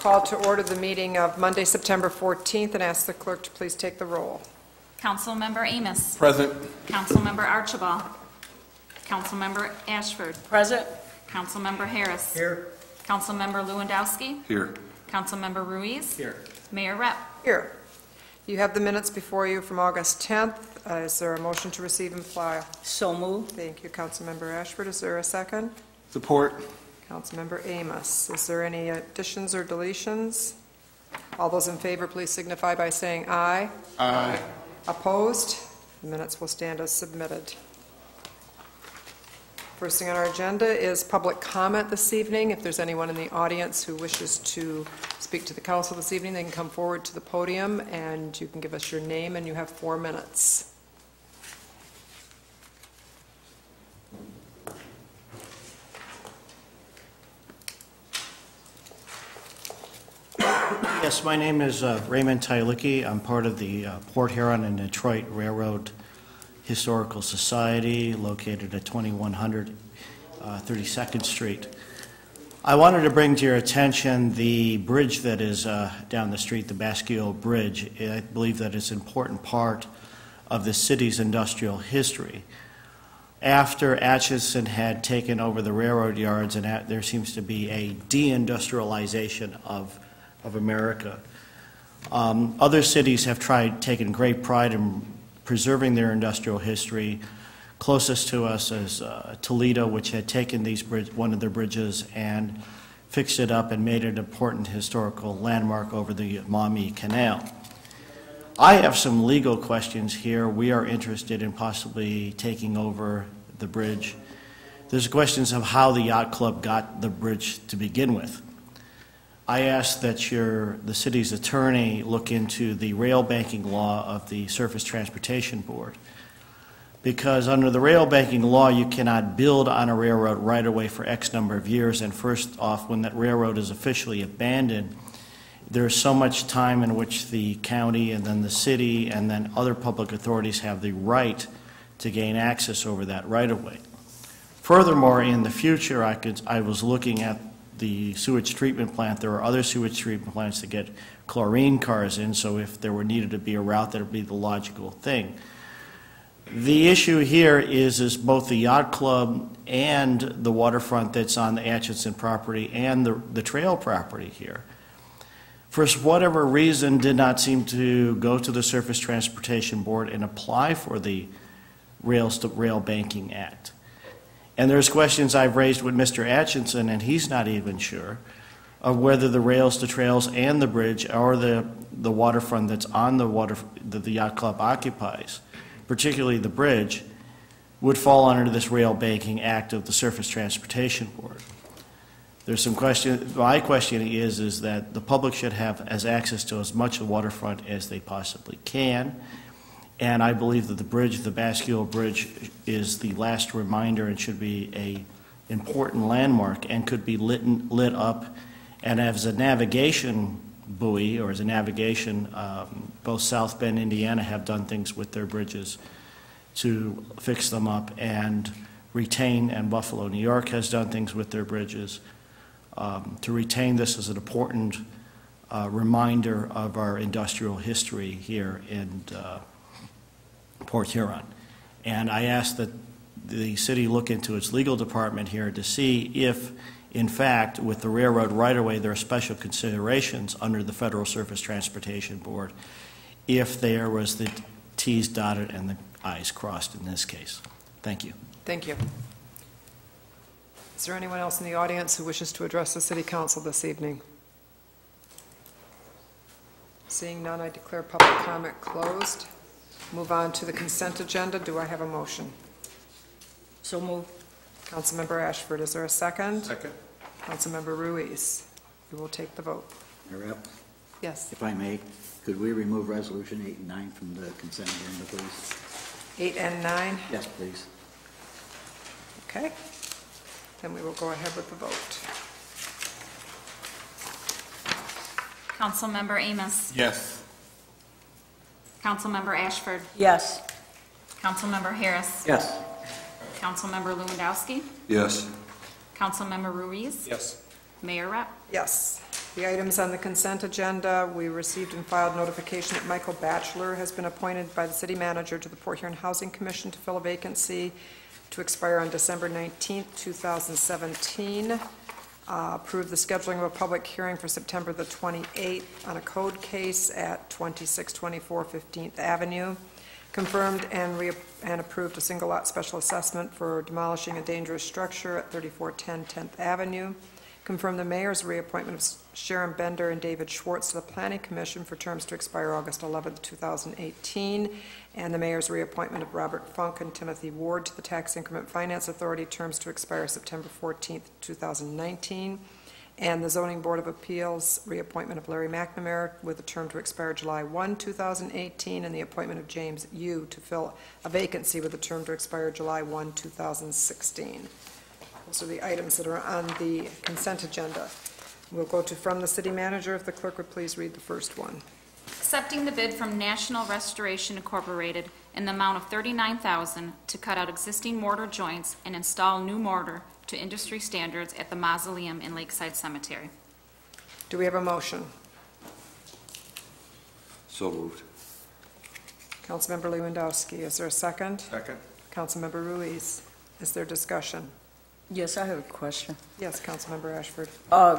call to order the meeting of Monday, September 14th, and ask the clerk to please take the roll. Councilmember Amos. Present. Councilmember Archibald. Councilmember Ashford. Present. Councilmember Harris. Here. Councilmember Lewandowski. Here. Councilmember Ruiz. Here. Mayor Rep. Here. You have the minutes before you from August 10th. Is there a motion to receive and file? So moved. Thank you, Councilmember Ashford. Is there a second? Support. Councilmember Amos. Is there any additions or deletions? All those in favor, please signify by saying aye. Aye. Opposed? The minutes will stand as submitted. First thing on our agenda is public comment this evening. If there's anyone in the audience who wishes to speak to the council this evening, they can come forward to the podium and you can give us your name, and you have 4 minutes. Yes, my name is Raymond Tylicki. I'm part of the Port Huron and Detroit Railroad Historical Society, located at 2100 32nd Street. I wanted to bring to your attention the bridge that is down the street, the Basquiat Bridge. I believe that it's an important part of the city's industrial history. After Atchison had taken over the railroad yards, and there seems to be a deindustrialization of America. Other cities have taken great pride in preserving their industrial history. Closest to us is Toledo, which had taken one of their bridges and fixed it up and made it an important historical landmark over the Maumee Canal. I have some legal questions here. We are interested in possibly taking over the bridge. There's questions of how the yacht club got the bridge to begin with. I ask that the city's attorney look into the rail banking law of the Surface Transportation Board, because under the rail banking law, you cannot build on a railroad right away for X number of years, and first off, when that railroad is officially abandoned, there's so much time in which the county and then the city and then other public authorities have the right to gain access over that right of way. Furthermore, in the future, I was looking at the sewage treatment plant. There are other sewage treatment plants that get chlorine cars in, so if there were needed to be a route, that would be the logical thing. The issue here is both the yacht club and the waterfront that's on the Atchison property and the trail property here, for whatever reason, did not seem to go to the Surface Transportation Board and apply for the Rail Banking Act. And there's questions I've raised with Mr. Atchison, and he's not even sure of whether the rails, the trails, and the bridge, or the waterfront that's on that the yacht club occupies, particularly the bridge, would fall under this Rail Banking Act of the Surface Transportation Board. There's some question. My question is that the public should have access to as much of the waterfront as they possibly can. And I believe that the bridge, the Basquiat Bridge, is the last reminder and should be an important landmark and could be lit up. And as a navigation buoy, or as a navigation, both South Bend, Indiana have done things with their bridges to fix them up and retain, and Buffalo, New York has done things with their bridges to retain this as an important reminder of our industrial history here in Port Huron. And I ask that the city look into its legal department here to see if, in fact, with the railroad right-of-way, there are special considerations under the Federal Surface Transportation Board if there was the T's dotted and the I's crossed in this case. Thank you. Thank you. Is there anyone else in the audience who wishes to address the City Council this evening? Seeing none, I declare public comment closed. Move on to the consent agenda. Do I have a motion? So moved. Councilmember Ashford, is there a second? Second. Councilmember Ruiz. We will take the vote. Mayor Rep, Yes. if I may, could we remove Resolution 8 and 9 from the consent agenda, please? 8 and 9? Yes, please. Okay. Then we will go ahead with the vote. Councilmember Amos. Yes. Councilmember Ashford. Yes. Councilmember Harris. Yes. Councilmember Lewandowski. Yes. Councilmember Ruiz. Yes. Mayor Rep. Yes. The items on the consent agenda, we received and filed notification that Michael Batchelor has been appointed by the city manager to the Port Huron Housing Commission to fill a vacancy to expire on December 19th, 2017. Approve the scheduling of a public hearing for September the 28th on a code case at 2624 15th Avenue. Confirmed and approved a single lot special assessment for demolishing a dangerous structure at 3410 10th Avenue. Confirmed the mayor's reappointment of Sharon Bender and David Schwartz to the Planning Commission for terms to expire August 11th, 2018. And the mayor's reappointment of Robert Funk and Timothy Ward to the Tax Increment Finance Authority, terms to expire September 14th, 2019. And the Zoning Board of Appeals reappointment of Larry McNamara with a term to expire July 1, 2018, and the appointment of James Yu to fill a vacancy with a term to expire July 1, 2016. Those are the items that are on the consent agenda. We'll go to from the city manager. If the clerk would please read the first one. Accepting the bid from National Restoration Incorporated in the amount of $39,000 to cut out existing mortar joints and install new mortar to industry standards at the mausoleum in Lakeside Cemetery. Do we have a motion? So moved. Councilmember Lewandowski, is there a second? Second. Councilmember Ruiz, is there discussion? Yes, I have a question. Yes, Councilmember Ashford.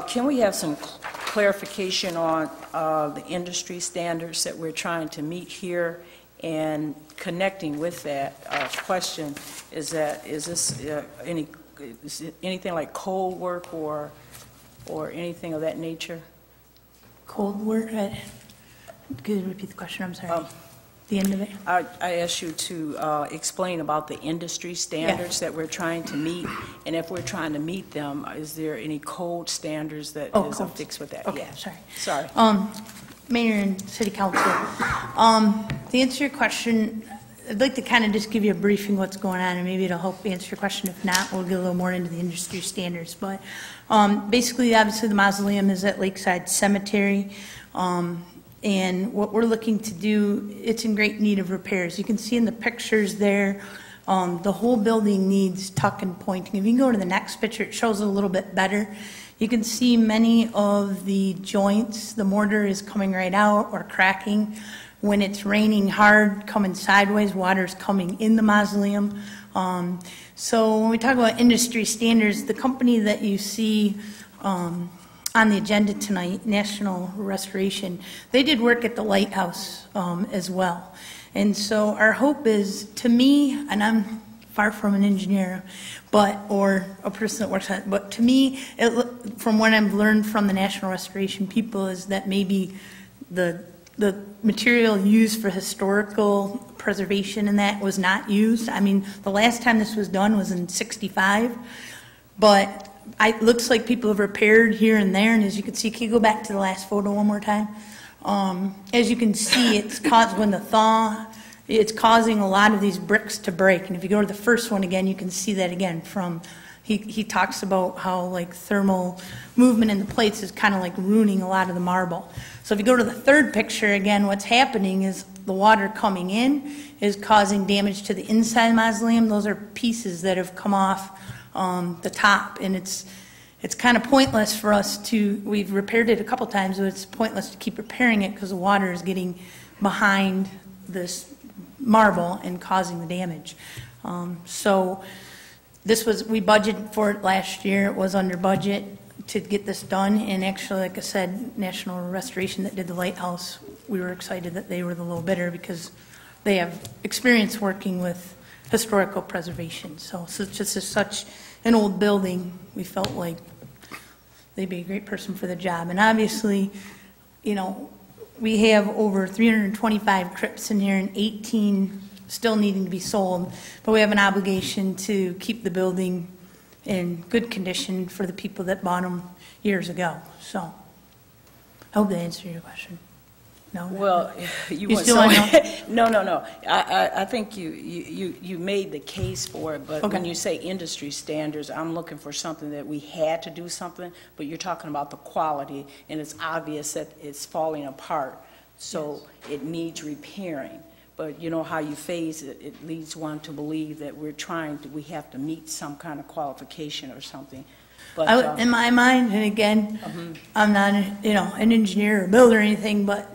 Can we have some clarification on the industry standards that we're trying to meet here? And connecting with that question, is this anything like cold work or anything of that nature? Cold work? Could you repeat the question? I'm sorry. The end of it? I asked you to explain about the industry standards that we're trying to meet, and if we're trying to meet them, is there any code standards that is affixed with that? Okay, Yeah. sorry. Sorry. Mayor and City Council, to answer your question, I'd like to kind of just give you a briefing what's going on, and maybe it'll help answer your question. If not, we'll get a little more into the industry standards. But basically, obviously, the mausoleum is at Lakeside Cemetery. And what we're looking to do, it's in great need of repairs. You can see in the pictures there, the whole building needs tuck and pointing. If you can go to the next picture, it shows it a little bit better. You can see many of the joints, the mortar is coming right out or cracking. When it's raining hard, coming sideways, water's coming in the mausoleum. So when we talk about industry standards, the company that you see on the agenda tonight, National Restoration, they did work at the lighthouse as well. And so our hope is, to me, and I'm far from an engineer, or a person that works on it, but to me, from what I've learned from the National Restoration people, is that maybe the material used for historical preservation and that was not used. I mean, the last time this was done was in '65, but it looks like people have repaired here and there, and as you can see, can you go back to the last photo one more time? As you can see, it's caused, when the thaw, it's causing a lot of these bricks to break. And if you go to the first one again, you can see that again from, he talks about how like thermal movement in the plates is kind of like ruining a lot of the marble. So if you go to the third picture again, what's happening is the water coming in is causing damage to the inside mausoleum. Those are pieces that have come off the top, and it's kind of pointless for us to, we've repaired it a couple times, but it's pointless to keep repairing it because the water is getting behind this marble and causing the damage. So this was, we budgeted for it last year. It was under budget to get this done, and actually, like I said, National Restoration that did the lighthouse, we were excited that they were the low bidder because they have experience working with historical preservation. So it's just such an old building, we felt like they'd be a great person for the job. And obviously, you know, we have over 325 crypts in here and 18 still needing to be sold, but we have an obligation to keep the building in good condition for the people that bought them years ago. So I hope that answered your question. No? Well, you want still want no. I think you made the case for it, but Okay. when you say industry standards, I'm looking for something that we had to do something, but you're talking about the quality, and it's obvious that it's falling apart, so it needs repairing. but you know how you phase it, it leads one to believe that we have to meet some kind of qualification or something. But In my mind, and again, I'm not, an engineer or builder or anything, but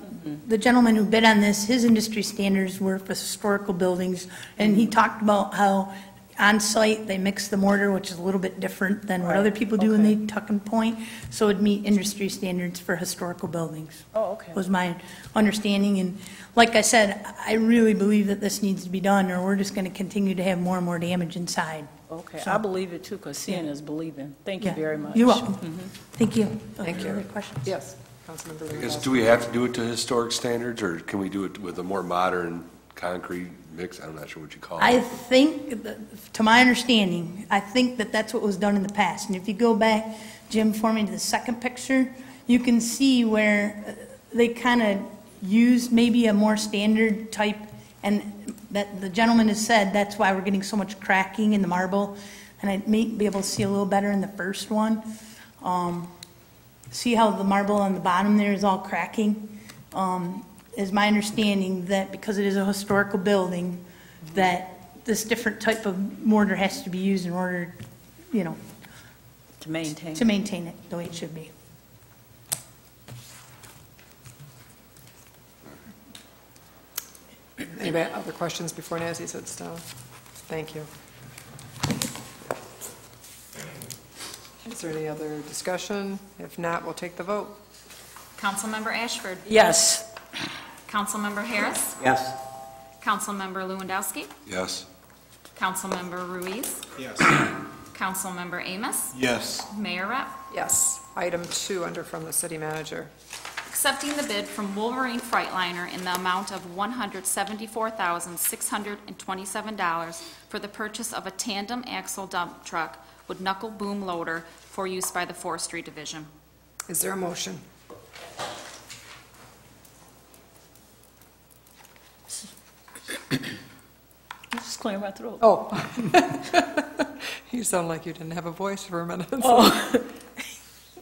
the gentleman who bid on this, his industry standards were for historical buildings, and he talked about how on-site, they mix the mortar, which is a little bit different than what Right. other people do when Okay. they tuck and point, so it'd meet industry standards for historical buildings. Oh, okay. Was my understanding, and like I said, I really believe that this needs to be done, or we're just gonna continue to have more and more damage inside. Okay, So- I believe it too, because seeing is believing. Thank you Yeah. very much. You're welcome. Thank you. Thank you. Other questions? Yes, Councilmember I guess, Lewandowski. do we have to do it to historic standards, or can we do it with a more modern concrete mix? I'm not sure what you call I it. think, to my understanding, I think that that's what was done in the past. And if you go back, Jim, for me to the second picture, you can see where they kind of used maybe a more standard type, and that the gentleman has said that's why we're getting so much cracking in the marble. And I may be able to see a little better in the first one. See how the marble on the bottom there is all cracking? Is my understanding that because it is a historical building, that this different type of mortar has to be used in order, To maintain. to maintain it the way it should be. Any other questions before Nancy sits down? Thank you. Is there any other discussion? If not, we'll take the vote. Councilmember Ashford? Yes. Councilmember Harris? Yes. Councilmember Lewandowski? Yes. Councilmember Ruiz? Yes. Councilmember Amos? Yes. Mayor Rep? Yes. Item 2, under from the city manager. Accepting the bid from Wolverine Freightliner in the amount of $174,627 for the purchase of a tandem axle dump truck with knuckle boom loader for use by the Forestry Division. Is there a motion? Just clear my throat. Oh. You sound like you didn't have a voice for a minute. Oh.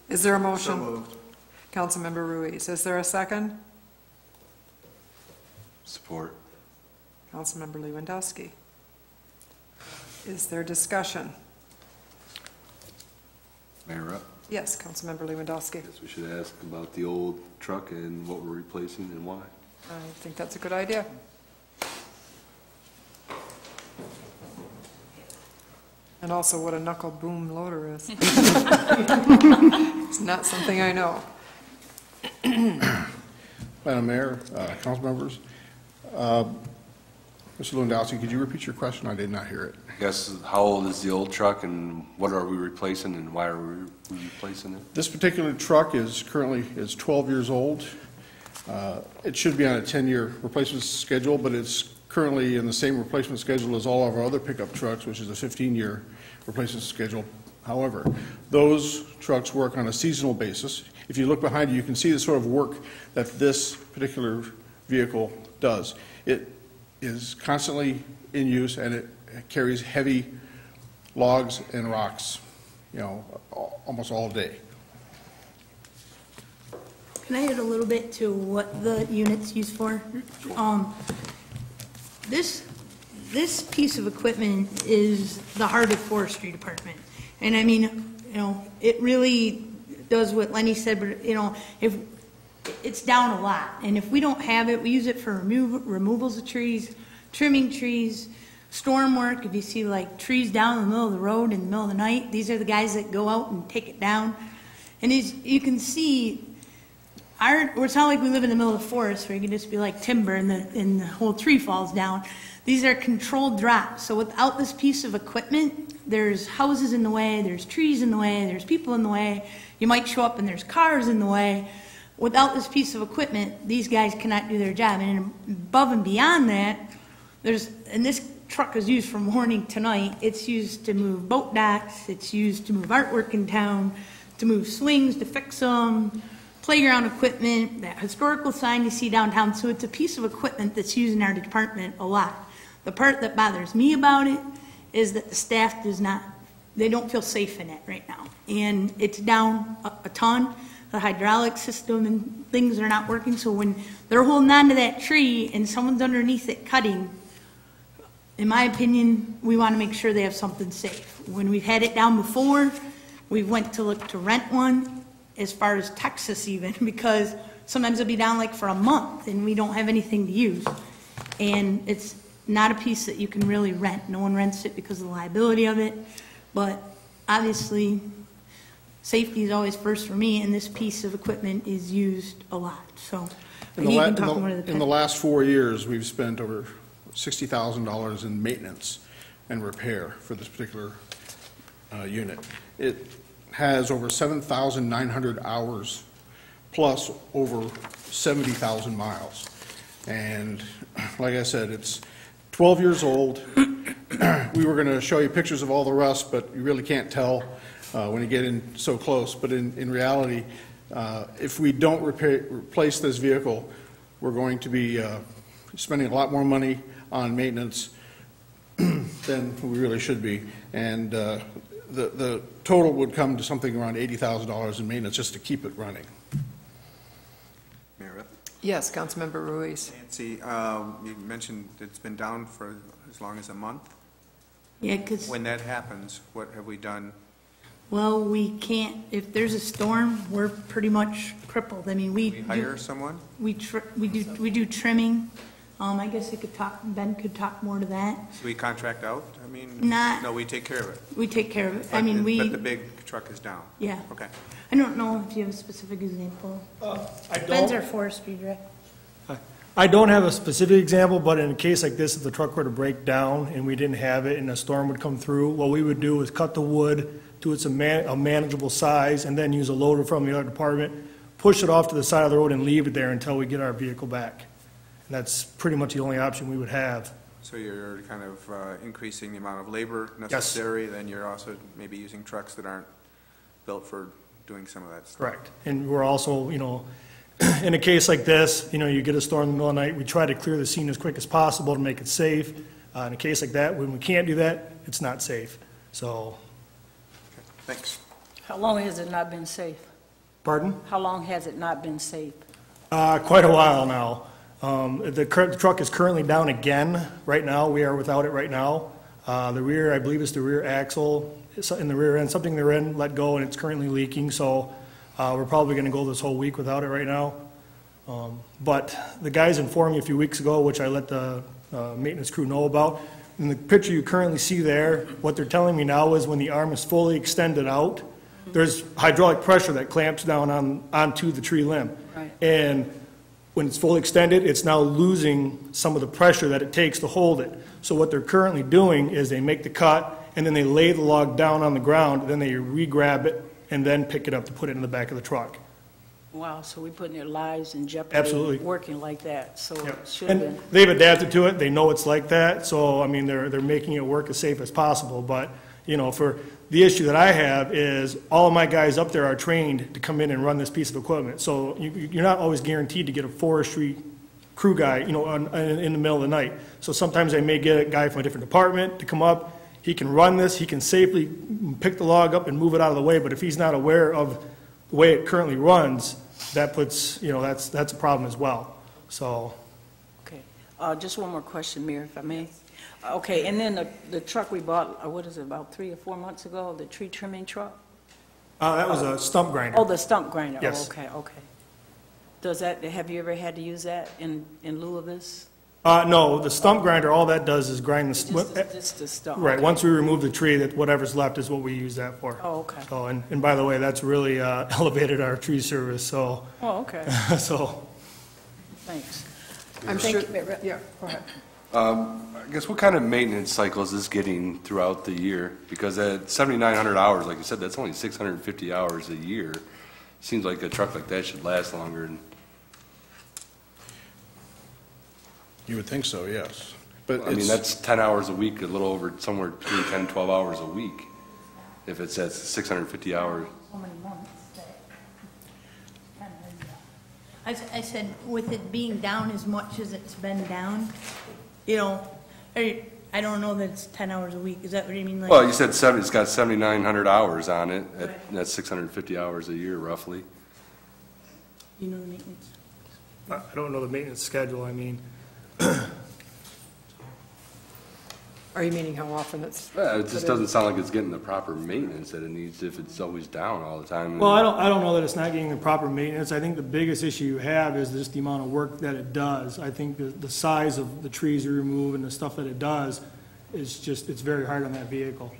Is there a motion? So moved. Councilmember Ruiz. Is there a second? Support. Councilmember Lewandowski. Is there discussion? Mayor Rep? Yes, Councilmember Lewandowski. Guess we should ask about the old truck and what we're replacing and why. I think that's a good idea. And also what a knuckle boom loader is. It's not something I know. Madam Mayor, council members, Mr. Lewandowski, could you repeat your question? I did not hear it. I guess, how old is the old truck and what are we replacing and why are we replacing it? This particular truck is currently 12 years old. It should be on a 10-year replacement schedule, but it's currently in the same replacement schedule as all of our other pickup trucks, which is a 15-year replacement schedule. However, those trucks work on a seasonal basis. If you look behind you, you can see the sort of work that this particular vehicle does. It is constantly in use, and it carries heavy logs and rocks, almost all day. Can I add a little bit to what the unit's used for? This piece of equipment is the heart of forestry department. And I mean, it really does what Lenny said, but, if it's down a lot. And if we don't have it, we use it for removals of trees, trimming trees, storm work. If you see like trees down in the middle of the road in the middle of the night, these are the guys that go out and take it down. And as you can see, it's not like we live in the middle of the forest where you can just be like timber and the whole tree falls down. These are controlled drops. So without this piece of equipment, there's houses in the way, there's trees in the way, there's people in the way. You might show up and there's cars in the way. Without this piece of equipment, these guys cannot do their job. And above and beyond that, and this truck is used from morning to night. It's used to move boat docks. It's used to move artwork in town, to move swings, to fix them, playground equipment, that historical sign you see downtown. So it's a piece of equipment that's used in our department a lot. The part that bothers me about it is that the staff they don't feel safe in it right now. And it's down a ton. The hydraulic system things are not working, so when they're holding on to that tree and someone's underneath it cutting, in my opinion, we want to make sure they have something safe. When we've had it down before, we went to look to rent one, as far as Texas even, because sometimes it'll be down like for a month and we don't have anything to use. And it's not a piece that you can really rent. No one rents it because of the liability of it. But obviously, safety is always first for me, and this piece of equipment is used a lot, so. In he can talk more to the last 4 years, we've spent over $60,000 in maintenance and repair for this particular unit. It has over 7,900 hours plus over 70,000 miles. And like I said, it's 12 years old. We were going to show you pictures of all the rust, but you really can't tell when you get in so close. But in reality, if we don't replace this vehicle, we're going to be spending a lot more money on maintenance than we really should be. And the total would come to something around $80,000 in maintenance just to keep it running. Mayor Rep. Yes, Councilmember Ruiz. Nancy, you mentioned it's been down for as long as a month. Yeah, because, When that happens, what have we done? well, we can't, if there's a storm, we're pretty much crippled. I mean, We hire someone? we do trimming. I guess Ben could talk more to that. So we contract out? I mean, Not- no, we take care of it. We take care of it. I But mean, But the big truck is down? yeah. Okay. I don't know if you have a specific example. I Ben's our don't, forestry director. I don't have a specific example, but in a case like this, if the truck were to break down and we didn't have it and a storm would come through, what we would do is cut the wood to a manageable size and then use a loader from the other department, push it off to the side of the road and leave it there until we get our vehicle back. And that's pretty much the only option we would have. So you're kind of increasing the amount of labor necessary, then you're also maybe using trucks that aren't built for doing some of that stuff. Correct. And we're also, in a case like this, you get a storm in the middle of the night, we try to clear the scene as quick as possible to make it safe. In a case like that, when we can't do that, it's not safe. So, Okay, thanks. How long has it not been safe? pardon? How long has it not been safe? Quite a while now. The truck is currently down again right now. We are without it right now. The rear, I believe it's the rear axle in the rear end, something in the rear end let go and it's currently leaking. So we're probably going to go this whole week without it right now. But the guys informed me a few weeks ago, which I let the maintenance crew know about. In the picture you currently see there, what they're telling me now is when the arm is fully extended out, there's hydraulic pressure that clamps down onto the tree limb. Right. And when it's fully extended, it's now losing some of the pressure that it takes to hold it. So what they're currently doing is they make the cut, and then they lay the log down on the ground, then they re-grab it, and then pick it up to put it in the back of the truck. Wow, so we're putting their lives in jeopardy. Absolutely. Working like that, so Yep. it should have And been. they've adapted to it, they know it's like that, so, I mean, they're making it work as safe as possible, but, for the issue that I have is all of my guys up there are trained to come in and run this piece of equipment, so you're not always guaranteed to get a forestry crew guy, in the middle of the night. So sometimes I may get a guy from a different department to come up, he can run this, he can safely pick the log up and move it out of the way, but if he's not aware of the way it currently runs, that puts, that's a problem as well, so. Okay, just one more question, Mayor, if I may. Okay, and then the truck we bought, what is it, about 3 or 4 months ago, the tree trimming truck? That was a stump grinder. Oh, the stump grinder? Yes. Oh, okay. Have you ever had to use that in lieu of this? No, the stump grinder, all that does is grind the, Just the stump? right, okay. once we remove the tree, that whatever's left is what we use that for. Oh, okay. So, and by the way, that's really elevated our tree service, so, Oh, okay, so. thanks. I'm Thank sure, you, Mayor Rep. yeah, go ahead. I guess what kind of maintenance cycle is this getting throughout the year? Because at 7,900 hours, like you said, that's only 650 hours a year. Seems like a truck like that should last longer. And You would think so, yes. But I mean, it's, that's 10 hours a week, a little over, somewhere between 10 and 12 hours a week, if it's at 650 hours. So many months that. I said, with it being down as much as it's been down, I don't know that it's 10 hours a week. Is that what you mean? Like, Well, you said it's got 7,900 hours on it, that's 650 hours a year roughly. You know the maintenance? I don't know the maintenance schedule, I mean, Are you meaning how often it's? It just doesn't sound like it's getting the proper maintenance that it needs if it's always down all the time. well, I don't know that it's not getting the proper maintenance. I think the biggest issue you have is just the amount of work that it does. I think the size of the trees you remove and the stuff that it does is just, it's very hard on that vehicle.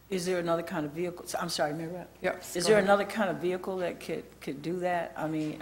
Is there another kind of vehicle, I'm sorry, Mayor Rep? Yep. Is there another kind of vehicle that could do that? I mean,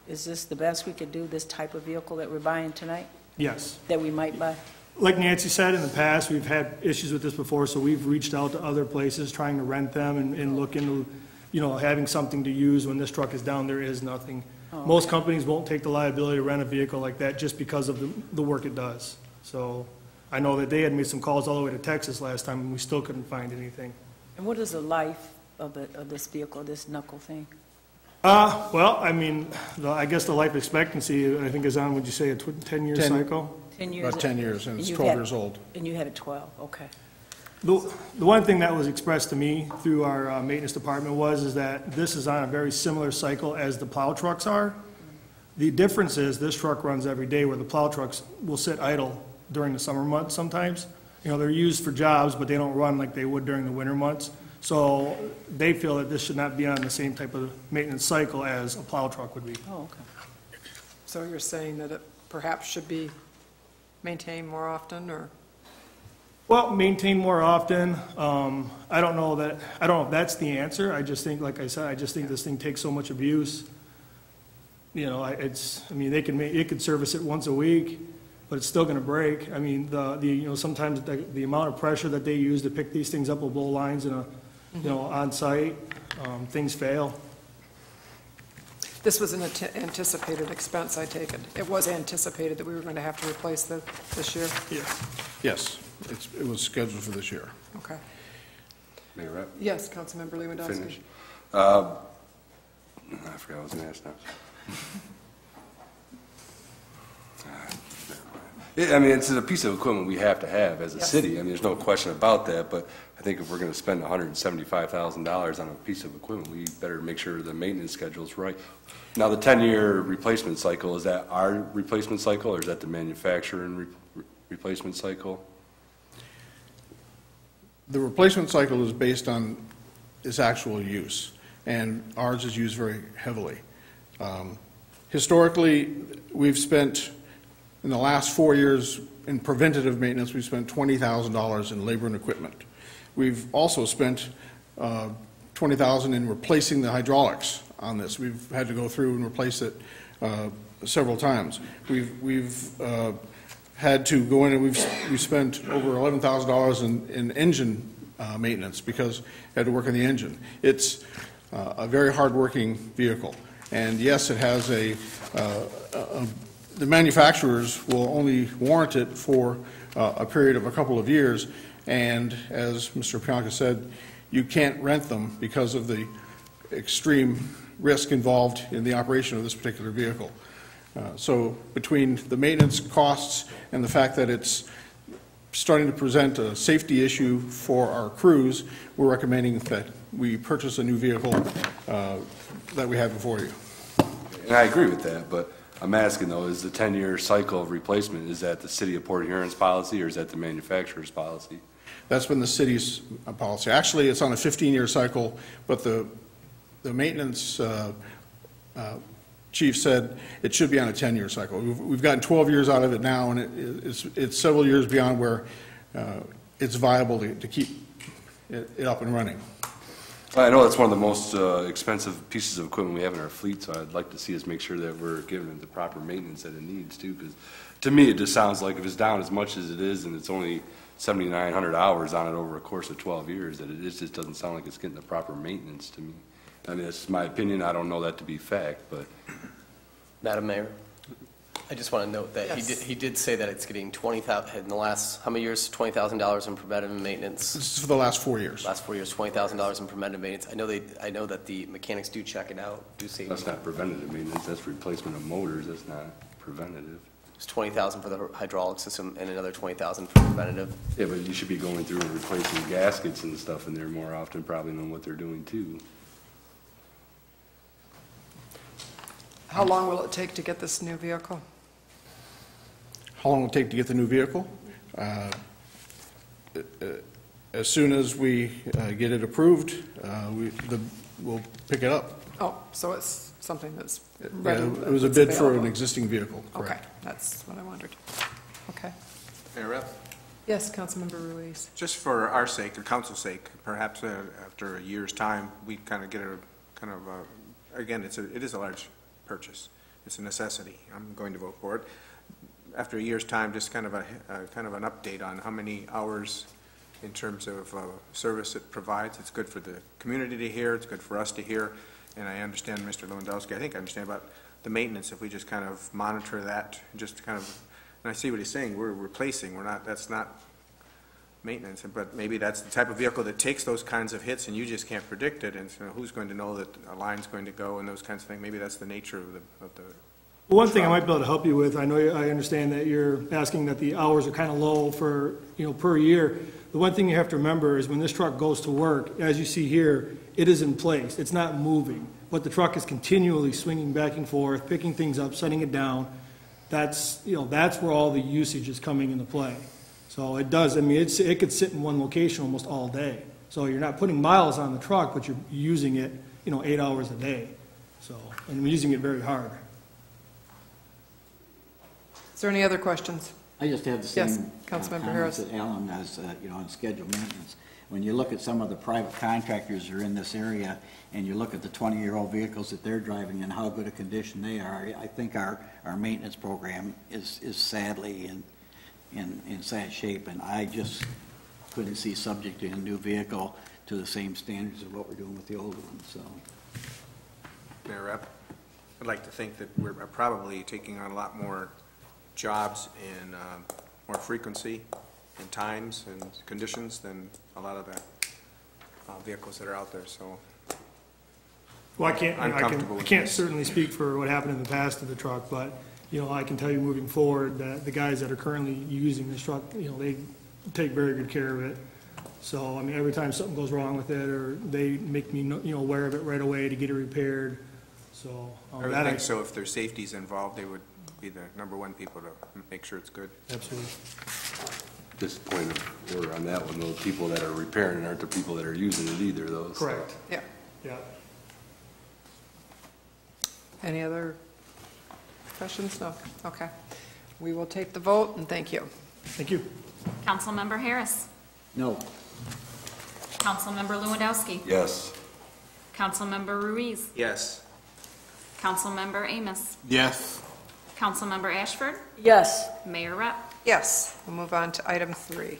is this the best we could do, this type of vehicle that we're buying tonight, Yes. that we might buy? Like Nancy said, in the past, we've had issues with this before, so we've reached out to other places, trying to rent them and look into, having something to use when this truck is down. There is nothing. Oh, Most companies won't take the liability to rent a vehicle like that just because of the work it does. So I know that they had made some calls all the way to Texas last time, and we still couldn't find anything. And what is the life of this vehicle, this knuckle thing? Well, I mean, I guess the life expectancy, I think, is on, would you say, a 10-year cycle? 10 years? About 10 years, and it's you've 12 had- years old. And you had it 12, okay. The one thing that was expressed to me through our maintenance department is that this is on a very similar cycle as the plow trucks are. The difference is this truck runs every day, where the plow trucks will sit idle during the summer months sometimes. They're used for jobs, but they don't run like they would during the winter months. So they feel that this should not be on the same type of maintenance cycle as a plow truck would be. Oh, okay. So you're saying that it perhaps should be maintained more often, or? Well, maintain more often. I don't know if that's the answer. I just think, like I said, I just think this thing takes so much abuse. It could service it once a week, but it's still going to break. I mean, sometimes the amount of pressure that they use to pick these things up with blow lines on site, things fail. This was an anticipated expense, I take it. It was anticipated that we were going to have to replace this year? Yes, it was scheduled for this year. Okay. Mayor Rep? Yes, Councilmember Lewandowski. Finish. I forgot what I was going to ask now. I mean, it's a piece of equipment we have to have as a Yes. city. I mean, there's no question about that, but I think if we're going to spend $175,000 on a piece of equipment, we better make sure the maintenance schedule is right. Now, the 10-year replacement cycle, is that our replacement cycle, or is that the manufacturer replacement cycle? The replacement cycle is based on its actual use, and ours is used very heavily. Historically, we've spent, in the last 4 years, in preventative maintenance, we've spent $20,000 in labor and equipment. We've also spent $20,000 in replacing the hydraulics on this. We've had to go through and replace it several times. We've had to go in and we've spent over $11,000 in engine maintenance because we had to work on the engine. It's a very hard-working vehicle. And yes, it has the manufacturers will only warrant it for a period of a couple of years, and as Mr. Pianka said, you can't rent them because of the extreme risk involved in the operation of this particular vehicle. So between the maintenance costs and the fact that it's starting to present a safety issue for our crews, we're recommending that we purchase a new vehicle that we have before you. And I agree with that, but I'm asking, though, is the 10-year cycle of replacement, is that the city of Port Huron's policy, or is that the manufacturer's policy? That's been the city's policy. Actually, it's on a 15-year cycle, but the maintenance chief said it should be on a 10-year cycle. We've gotten 12 years out of it now, and it's several years beyond where it's viable to keep it up and running. I know it's one of the most expensive pieces of equipment we have in our fleet, so I'd like to see us make sure that we're giving it the proper maintenance that it needs, too, because to me, it just sounds like if it's down as much as it is and it's only 7,900 hours on it over a course of 12 years, that it just doesn't sound like it's getting the proper maintenance to me. I mean, that's my opinion. I don't know that to be fact, but... Madam Mayor, I just want to note that Yes. he did say that it's getting $20,000 in the last, how many years? $20,000 in preventive maintenance. This is for the last 4 years. Last 4 years, $20,000 in preventive maintenance. I know that the mechanics do check it out, do say That's not preventative maintenance. That's replacement of motors. That's not preventative. it's $20,000 for the hydraulic system and another $20,000 for preventative. Yeah, but you should be going through and replacing gaskets and stuff in there more often probably than what they're doing, too. How long will it take to get this new vehicle? How long will it take to get the new vehicle? As soon as we get it approved, we'll pick it up. Oh, so it's something that's Yeah, ready? it was a that's bid for an available. existing vehicle, Okay, correct? that's what I wondered. Okay. Mayor Rep? Yes, Councilmember Ruiz. Just for our sake, or council's sake, perhaps after a year's time, we kind of get a, again, it is a large purchase. It's a necessity. I'm going to vote for it. After a year's time, just kind of an update on how many hours in terms of service it provides. It's good for the community to hear, it's good for us to hear, and I understand Mr. Lewandowski, I think I understand about the maintenance, if we just kind of monitor that, just kind of, and I see what he's saying, we're replacing, that's not maintenance, but maybe that's the type of vehicle that takes those kinds of hits and you just can't predict it, and so who's going to know that a line's going to go and those kinds of things. Maybe that's the nature of the One thing I might be able to help you with, I understand that you're asking that the hours are kind of low for, per year. The one thing you have to remember is when this truck goes to work, as you see here, it is in place. It's not moving. But the truck is continually swinging back and forth, picking things up, setting it down. That's where all the usage is coming into play. So it does, it could sit in one location almost all day. So you're not putting miles on the truck, but you're using it, 8 hours a day. So, and we're using it very hard. Is there any other questions? I just have the Yes, same Councilmember comments Harris. that Alan has, on scheduled maintenance. When you look at some of the private contractors that are in this area, and you look at the 20-year-old vehicles that they're driving and how good a condition they are, I think our maintenance program is sadly in sad shape, and I just couldn't see subjecting a new vehicle to the same standards of what we're doing with the old one, so. Mayor Rep, I'd like to think that we're probably taking on a lot more jobs and more frequency and times and conditions than a lot of the vehicles that are out there, so. Well, I'm comfortable I with can't this. certainly speak for what happened in the past to the truck, but, I can tell you moving forward that the guys that are currently using this truck, they take very good care of it. So, every time something goes wrong with it, or they make me, aware of it right away to get it repaired, so. I would think so. If there's safeties involved, they would be the #1 people to make sure it's good. Absolutely. Just point of order on that one, those people that are repairing aren't the people that are using it either, though. so. Correct. Yeah. Yeah. Any other questions? No? Okay. We will take the vote, and thank you. Thank you. Councilmember Harris. No. Councilmember Lewandowski. Yes. Councilmember Ruiz. Yes. Councilmember Amos. Yes. Councilmember Ashford. Yes. Mayor Rep. Yes, we'll move on to item 3.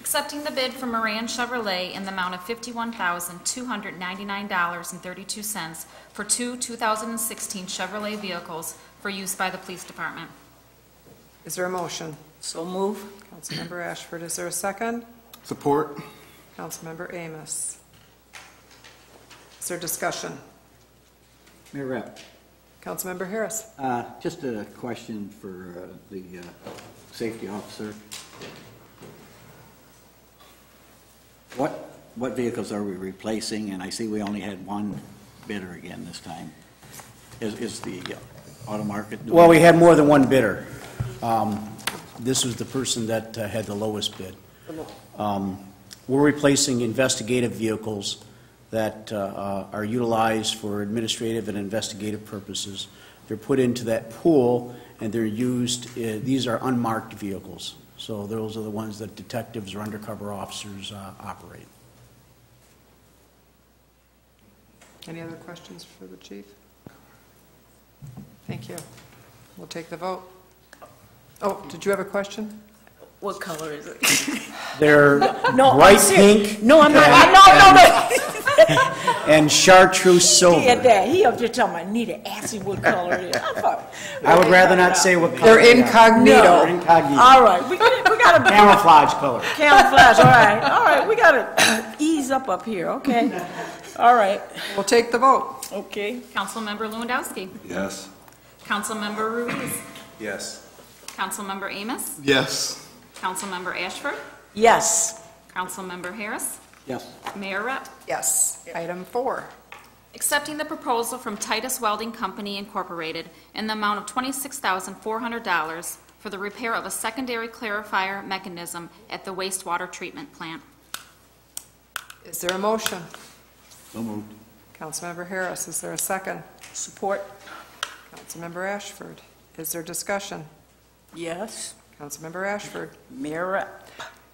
Accepting the bid from Moran Chevrolet in the amount of $51,299.32 for two 2016 Chevrolet vehicles for use by the police department. Is there a motion? So move. Councilmember Ashford, is there a second? Support. Councilmember Amos. Is there discussion? Mayor Rep, Councilmember Harris. just a question for the safety officer. What vehicles are we replacing? And I see we only had one bidder again this time. Is the auto market doing? Well, we had more than one bidder. This was the person that had the lowest bid. We're replacing investigative vehicles that are utilized for administrative and investigative purposes. They're put into that pool, and they're used, these are unmarked vehicles. So those are the ones that detectives or undercover officers operate. Any other questions for the chief? Thank you. We'll take the vote. Oh, did you have a question? What color is it? They're No, bright I'm serious. pink No, I'm not. No. and chartreuse silver. Yeah, Dad, he up there telling me, I need to ask him what color it is. I would rather not say what color. They're incognito. They're incognito. All right, we got to Camouflage color. camouflage. All right, we got to ease up here. Okay, all right, We'll take the vote. okay. Councilmember Lewandowski. Yes. Councilmember Ruiz. Yes. Councilmember Amos. Yes. Councilmember Ashford. Yes. Councilmember Harris. Yes. Mayor Rep. Yes. Item 4. Accepting the proposal from Titus Welding Company Incorporated in the amount of $26,400 for the repair of a secondary clarifier mechanism at the wastewater treatment plant. Is there a motion? So moved. Councilmember Harris, is there a second? Support? Councilmember Ashford, is there discussion? Yes. Councilmember Ashford. Mayor,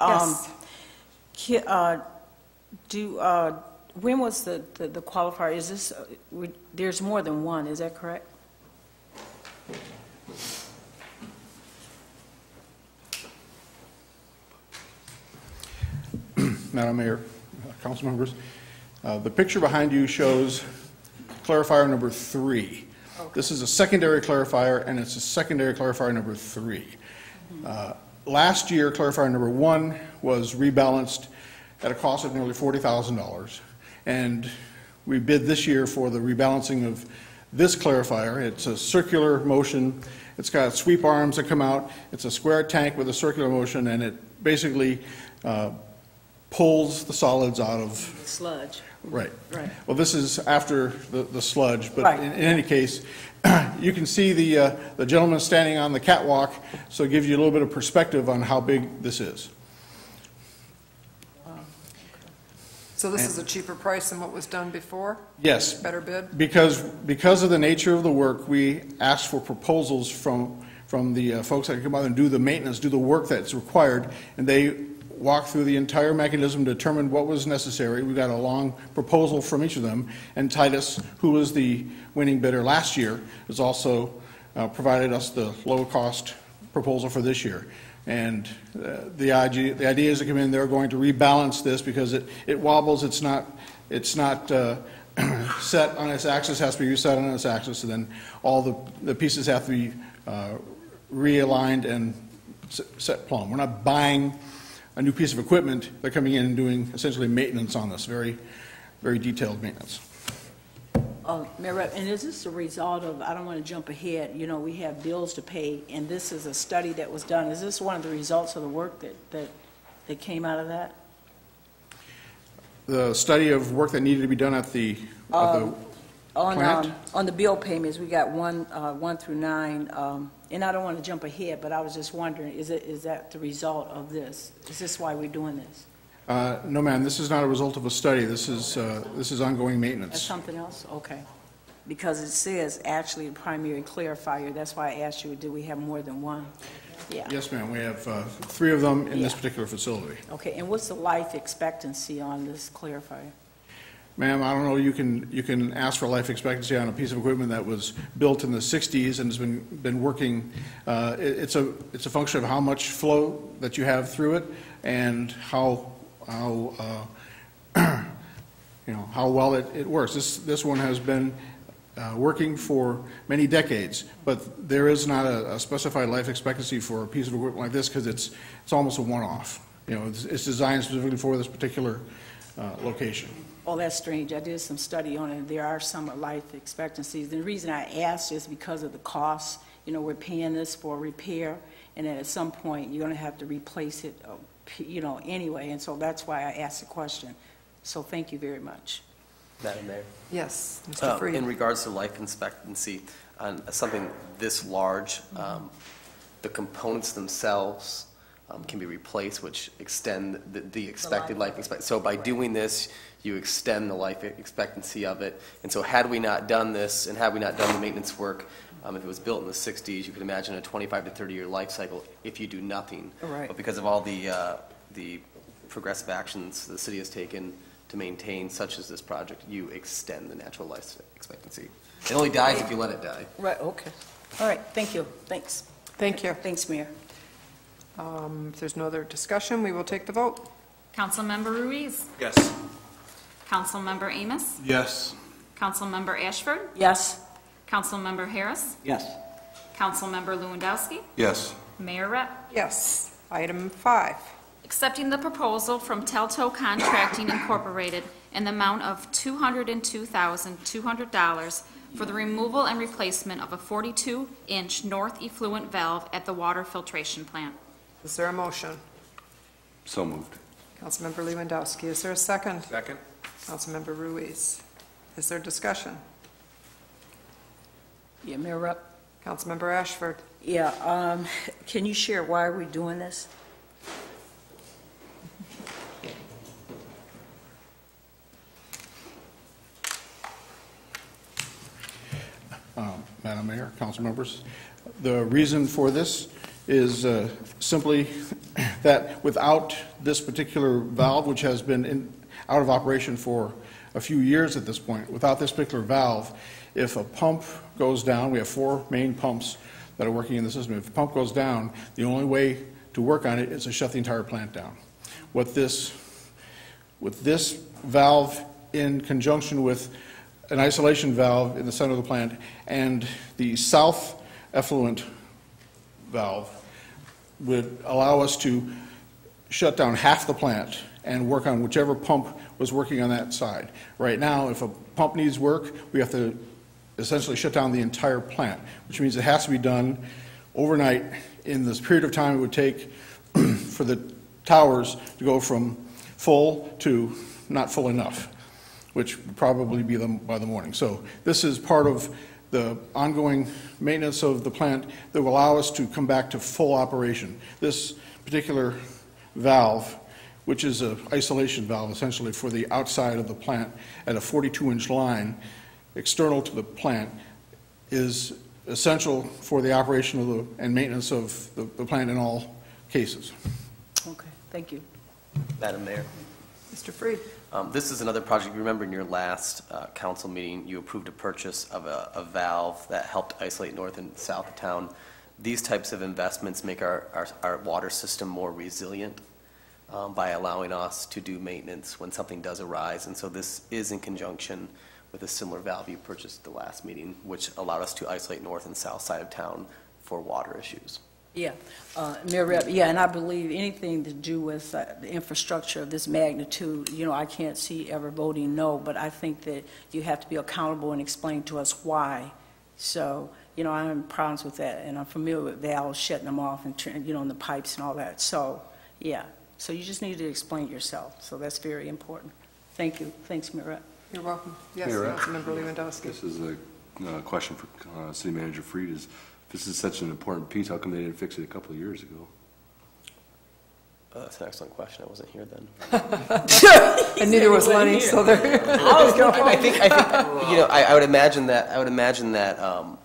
Yes. when was the qualifier? Is this, there's more than one, is that correct? Madam Mayor, council members, the picture behind you shows clarifier number 3. This is a secondary clarifier, and it's a secondary clarifier number 3. Last year, clarifier number 1 was rebalanced at a cost of nearly $40,000, and we bid this year for the rebalancing of this clarifier. It's a circular motion. It's got sweep arms that come out. It's a square tank with a circular motion, and it basically pulls the solids out of... Sludge. Right. Right. Well, this is after the sludge, but Right. in any case, you can see the gentleman standing on the catwalk, so it gives you a little bit of perspective on how big this is. So this is a cheaper price than what was done before? Yes. Better bid? Because of the nature of the work, we asked for proposals from the folks that come out and do the maintenance, do the work that's required, and they walked through the entire mechanism, determined what was necessary. We got a long proposal from each of them, and Titus, who was the winning bidder last year, has also provided us the low-cost proposal for this year. And the idea is to come in, they're going to rebalance this because it wobbles, it's not set on its axis, has to be reset on its axis, and then all the pieces have to be realigned and set plumb. We're not buying a new piece of equipment. They're coming in and doing essentially maintenance on this, very, very detailed maintenance. Mayor, and is this a result of, I don't want to jump ahead, you know, we have bills to pay, and this is a study that was done. Is this one of the results of the work that came out of that? The study of work that needed to be done at the plant? On the bill payments, we got 1 through 9, and I don't want to jump ahead, but I was just wondering, is that the result of this? Is this why we're doing this? No, ma'am, this is not a result of a study. This is ongoing That's maintenance. something else? Okay. Because it says actually a primary clarifier, that's why I asked you, do we have more than one? Yeah. Yes, ma'am, we have 3 of them in this Yeah. particular facility. Okay, and what's the life expectancy on this clarifier? Ma'am, I don't know, you can ask for life expectancy on a piece of equipment that was built in the 60s and has been working. It's a function of how much flow that you have through it and how well it works. This one has been working for many decades, but there is not a specified life expectancy for a piece of equipment like this because it's almost a one-off. You know, it's designed specifically for this particular location. Oh, that's strange. I did some study on it. There are some life expectancies. The reason I asked is because of the cost. You know, we're paying this for repair, and then at some point, you're going to have to replace it, you know, anyway. And so that's why I asked the question. So thank you very much. Madam Mayor. Yes, Mr. Freed. In regards to life expectancy, on something this large, the components themselves can be replaced, which extend the expected life expectancy. So by doing this, you extend the life expectancy of it. And so had we not done this, and had we not done the maintenance work, if it was built in the 60s, you could imagine a 25 to 30-year life cycle if you do nothing. Right. But because of all the progressive actions the city has taken to maintain, such as this project, you extend the natural life expectancy. It only dies if you let it die. Right, okay. All right, thank you. Thanks. Thank you. Thanks, Mayor. If there's no other discussion, we will take the vote. Councilmember Ruiz. Yes. Councilmember Amos. Yes. Councilmember Ashford. Yes? Councilmember Harris. Yes. Councilmember Lewandowski. Yes. Mayor Rep. Yes. Item 5. Accepting the proposal from Telto Contracting Incorporated in the amount of $202,200 for the removal and replacement of a 42-inch north effluent valve at the water filtration plant. Is there a motion? So moved. Councilmember Lewandowski, is there a second? Second? Councilmember Ruiz. Is there discussion? Yeah, Mayor Rupp? Councilmember Ashford? Yeah, can you share why are we doing this? Madam Mayor, council members, the reason for this is simply that without this particular valve, which has been out of operation for a few years at this point, without this particular valve, if a pump goes down, we have 4 main pumps that are working in the system. If a pump goes down, the only way to work on it is to shut the entire plant down. With this valve in conjunction with an isolation valve in the center of the plant and the south effluent valve would allow us to shut down half the plant and work on whichever pump was working on that side. Right now, if a pump needs work, we have to essentially shut down the entire plant, which means it has to be done overnight in this period of time it would take for the towers to go from full to not full enough, which would probably be by the morning. So this is part of the ongoing maintenance of the plant that will allow us to come back to full operation. This particular valve, which is an isolation valve essentially for the outside of the plant at a 42-inch line external to the plant, is essential for the operation of and maintenance of the plant in all cases. Okay, thank you. Madam Mayor. Mr. Freed? This is another project. You remember in your last council meeting, you approved a purchase of a valve that helped isolate north and south of town. These types of investments make our water system more resilient by allowing us to do maintenance when something does arise. And so this is in conjunction with a similar valve you purchased at the last meeting, which allowed us to isolate north and south side of town for water issues. Yeah, Mayor Rep, yeah, and I believe anything to do with the infrastructure of this magnitude, you know, I can't see ever voting no, but I think that you have to be accountable and explain to us why. So, you know, I have problems with that, and I'm familiar with valves shutting them off and, you know, and the pipes and all that. So, yeah, so you just need to explain yourself. So that's very important. Thank you. Thanks, Mayor Rep. You're welcome. Yes, Mayor Rep. Councilmember Lewandowski. This is a question for City Manager Freed. Is this is such an important piece, how come they didn't fix it a couple of years ago? That's an excellent question. I wasn't here then. And neither was Lenny, so there you go. I think you know, I would imagine that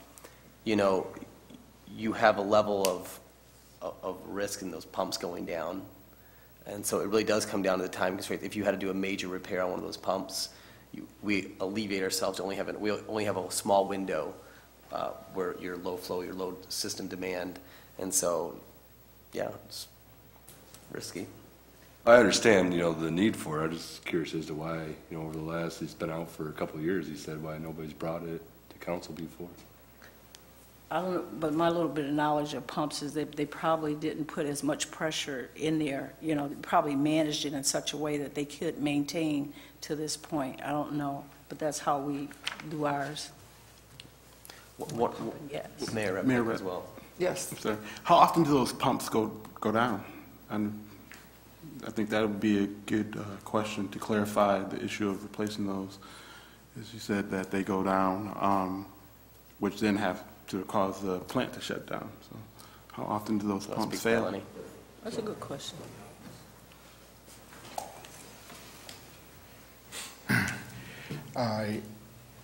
you know, you have a level of risk in those pumps going down, and so it really does come down to the time constraint. If you had to do a major repair on one of those pumps, we alleviate ourselves to we only have a small window where your low flow, your low system demand, and so yeah, it's risky. I understand, you know, the need for it. I'm just curious as to why, you know, over the last, it's been out for a couple of years, he said, why nobody's brought it to council before. I don't know, but my little bit of knowledge of pumps is that they probably didn't put as much pressure in there, you know, probably managed it in such a way that they could maintain to this point. I don't know, but that's how we do ours. Yes. Mayor as well. Yes. Sir, how often do those pumps go down? And I think that would be a good question to clarify the issue of replacing those. As you said, that they go down, which then have to cause the plant to shut down. So how often do those pumps fail? That's a good question.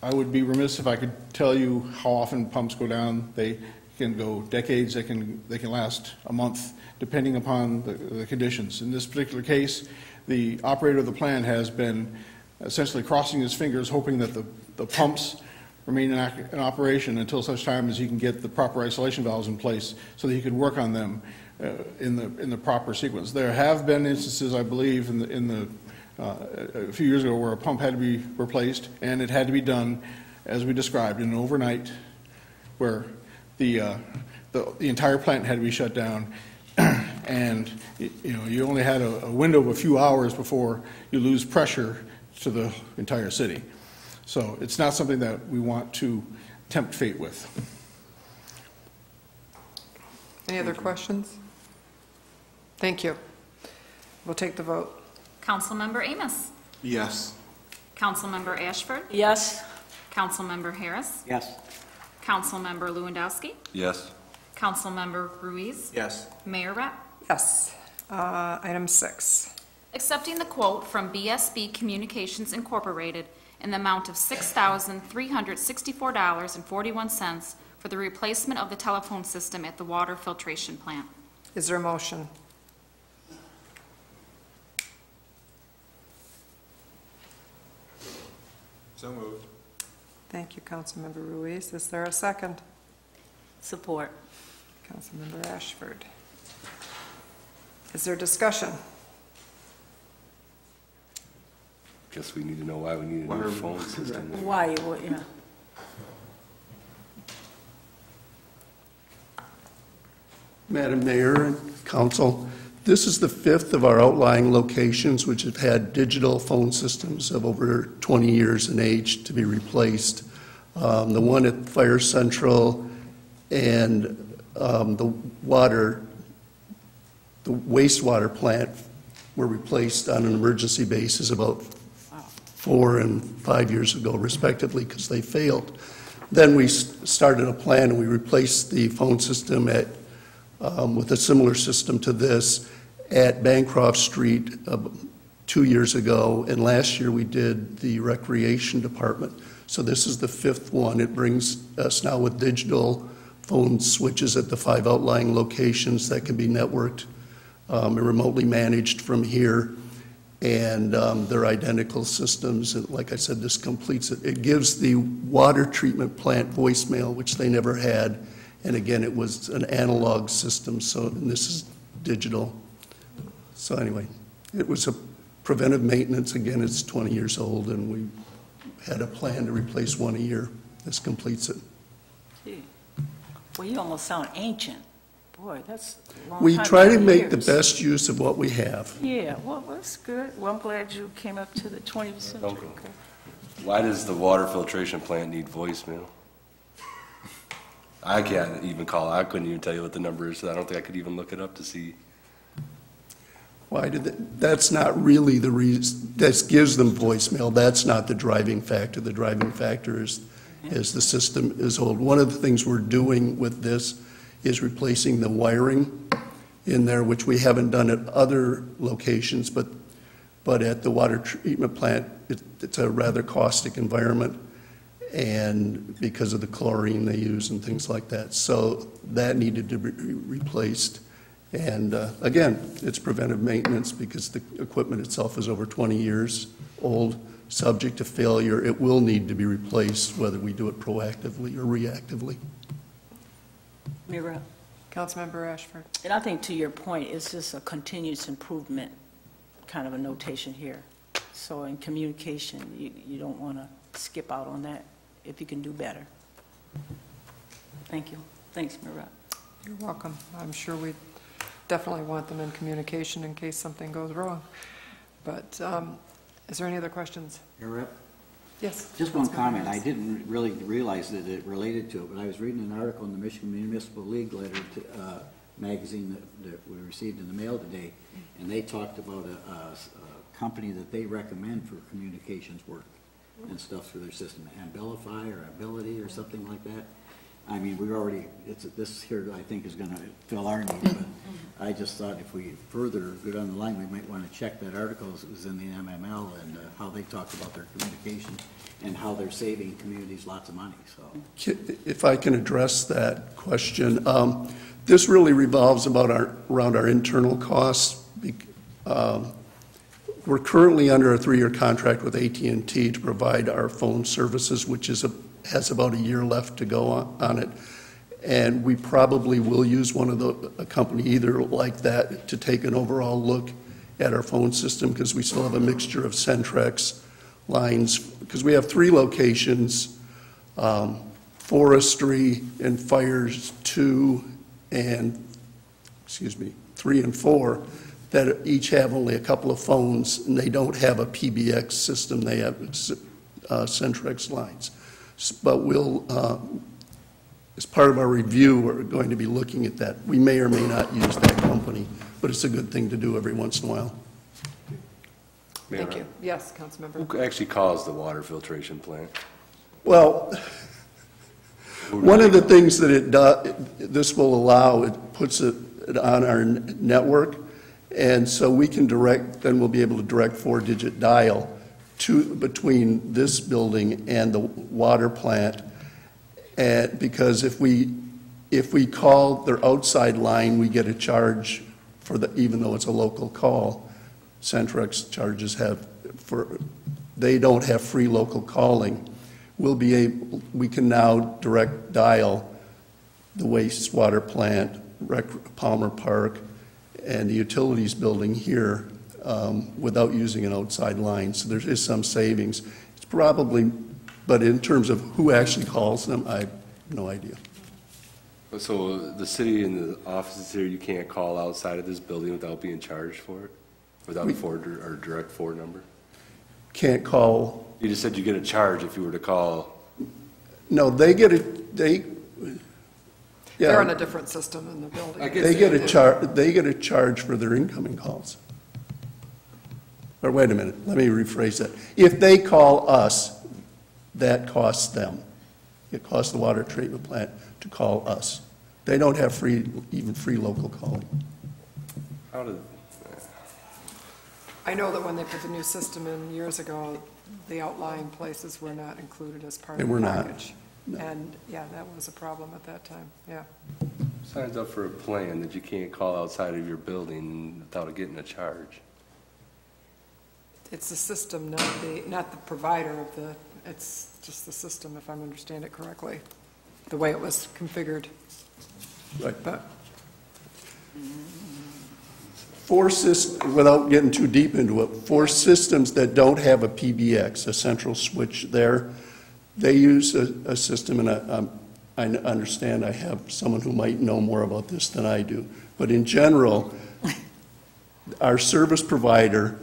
I would be remiss if I could tell you how often pumps go down. They can go decades, they can last a month, depending upon the conditions. In this particular case, the operator of the plant has been essentially crossing his fingers, hoping that the pumps remain in operation until such time as he can get the proper isolation valves in place so that he can work on them in the proper sequence. There have been instances, I believe, a few years ago where a pump had to be replaced, and it had to be done, as we described, in an overnight, where the entire plant had to be shut down, and you know, you only had a window of a few hours before you lose pressure to the entire city. So it's not something that we want to tempt fate with. Any other questions? Thank you. We'll take the vote. Councilmember Amos. Yes. Councilmember Ashford, Yes? Councilmember Harris, Yes. Councilmember Lewandowski, Yes. Councilmember Ruiz, Yes. Mayor Rep. Yes. Item 6. Accepting the quote from BSB Communications Incorporated in the amount of $6,364.41 for the replacement of the telephone system at the water filtration plant. Is there a motion? So moved. Thank you, Councilmember Ruiz. Is there a second? Support. Councilmember Ashford. Is there discussion? Guess we need to know why we need a new phone system. Why, yeah. Madam Mayor and Council, this is the 5th of our outlying locations which have had digital phone systems of over 20 years in age to be replaced. The one at Fire Central and the wastewater plant were replaced on an emergency basis about 4 and 5 years ago, respectively, because they failed. Then we started a plan, and we replaced the phone system with a similar system to this at Bancroft Street 2 years ago, and last year we did the Recreation Department. So this is the 5th one. It brings us now with digital phone switches at the 5 outlying locations that can be networked and remotely managed from here. And they're identical systems. And like I said, this completes it. It gives the water treatment plant voicemail, which they never had. And again, it was an analog system, and this is digital. So anyway, it was a preventive maintenance. Again, it's 20 years old, and we had a plan to replace one a year. This completes it. Gee. Well, you almost sound ancient. Boy, that's a long We time, try to 20 make the years. best use of what we have. Yeah, well, that's good. Well, I'm glad you came up to the 20th century. Okay. Okay. Why does the water filtration plant need voicemail? I can't even call. I couldn't even tell you what the number is. So I don't think I could even look it up to see. Why did that's not really the reason. That gives them voicemail. That's not the driving factor. The driving factor is the system is old. One of the things we're doing with this is replacing the wiring in there, which we haven't done at other locations, but at the water treatment plant, it's a rather caustic environment, and because of the chlorine they use and things like that. So that needed to be replaced. And again, it's preventive maintenance because the equipment itself is over 20 years old, subject to failure. It will need to be replaced, whether we do it proactively or reactively. Mira. Councilmember Ashford. And I think to your point, it's just a continuous improvement kind of a notation here. So in communication, you don't want to skip out on that if you can do better. Thank you. Thanks, Mira. You're welcome. I'm sure we definitely want them in communication in case something goes wrong. But is there any other questions? Your Rep? Yes. Just one comment. I didn't really realize that it related to it, but I was reading an article in the Michigan Municipal League letter magazine that we received in the mail today, and they talked about a company that they recommend for communications work and stuff through their system, Ambilify or Ability or something like that. I mean, we've already, this here I think is going to fill our need, but I just thought if we further go down the line, we might want to check that article that was in the MML and how they talked about their communication and how they're saving communities lots of money, so. If I can address that question, this really revolves around our internal costs. We're currently under a 3-year contract with AT&T to provide our phone services, which has about a year left to go on it. And we probably will use a company either like that to take an overall look at our phone system, because we still have a mixture of Centrex lines, because we have 3 locations, Forestry and Fires 2 and, 3 and 4, that each have only a couple of phones, and they don't have a PBX system. They have Centrex lines. But we'll, as part of our review, we're going to be looking at that. We may or may not use that company, but it's a good thing to do every once in a while. Thank you. Yes, Councilmember. Who actually calls the water filtration plant? Well, one of the things that this will allow, it puts it on our network, and so we can then we'll be able to direct 4-digit dial between this building and the water plant. And because if we call their outside line, we get a charge even though it's a local call. Centrex charges they don't have free local calling. We can now direct dial the wastewater plant, Palmer Park, and the utilities building here without using an outside line. So there is some savings. It's probably, but in terms of who actually calls them, I have no idea. So the city and the offices here, you can't call outside of this building without being charged for it? Without a direct 4 number? Can't call. You just said you get a charge if you were to call. No, they get a, They're on a different system in the building. They get a charge for their incoming calls. Or wait a minute, let me rephrase that. If they call us, that costs them. It costs the water treatment plant to call us. They don't have even free local calling. I know that when they put the new system in years ago, the outlying places were not included as part of the package. No. And, yeah, that was a problem at that time, yeah. Signs up for a plan that you can't call outside of your building without getting a charge. It's the system, not the provider of it's just the system, if I understand it correctly, the way it was configured. Right. But without getting too deep into it, for systems that don't have a PBX, a central switch there, they use a system, and I understand I have someone who might know more about this than I do, but in general, our service provider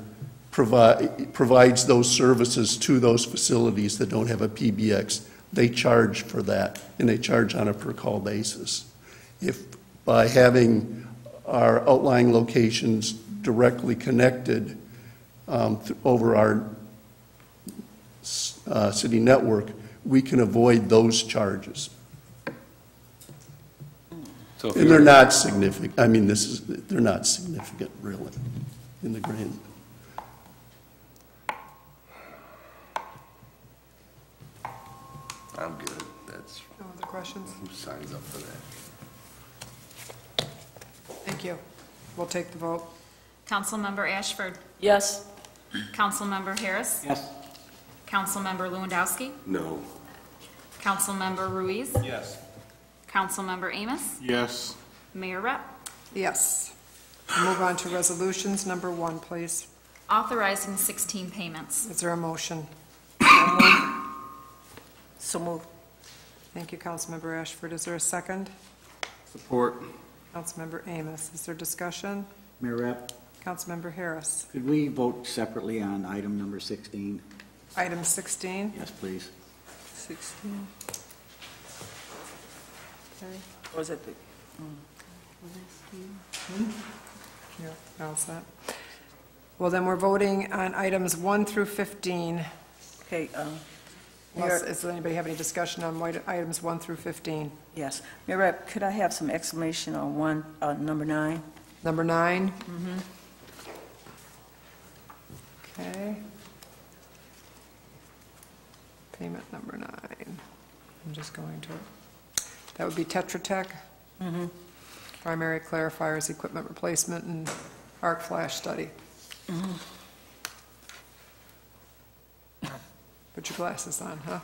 provides those services to those facilities that don't have a PBX. They charge for that, and they charge on a per-call basis. If by having our outlying locations directly connected over our city network, we can avoid those charges. So and they're not significant. I mean, they're not significant, really, in the grand. I'm good. That's. no other questions? Who signs up for that? Thank you. We'll take the vote. Councilmember Ashford? Yes. Councilmember Harris? Yes. Councilmember Lewandowski? No. Councilmember Ruiz? Yes. Councilmember Amos? Yes. Mayor Rep? Yes. We'll move on to resolutions. Number 1, please. Authorizing 16 payments. Is there a motion? So moved. Thank you, Councilmember Ashford. Is there a second? Support. Councilmember Amos. Is there discussion? Mayor Rep, Councilmember Harris. could we vote separately on item number 16? Item 16. Yes, please. 16. Okay. Was it the? Yeah, how's that? Well, then we're voting on items 1 through 15. Okay, Does anybody have any discussion on items 1 through 15? yes. Mayor Rep, could I have some explanation on number 9? Number 9? Okay. Payment number 9. I'm just going to, that would be Tetra Tech. Primary clarifiers, equipment replacement, and arc flash study. Put your glasses on, huh?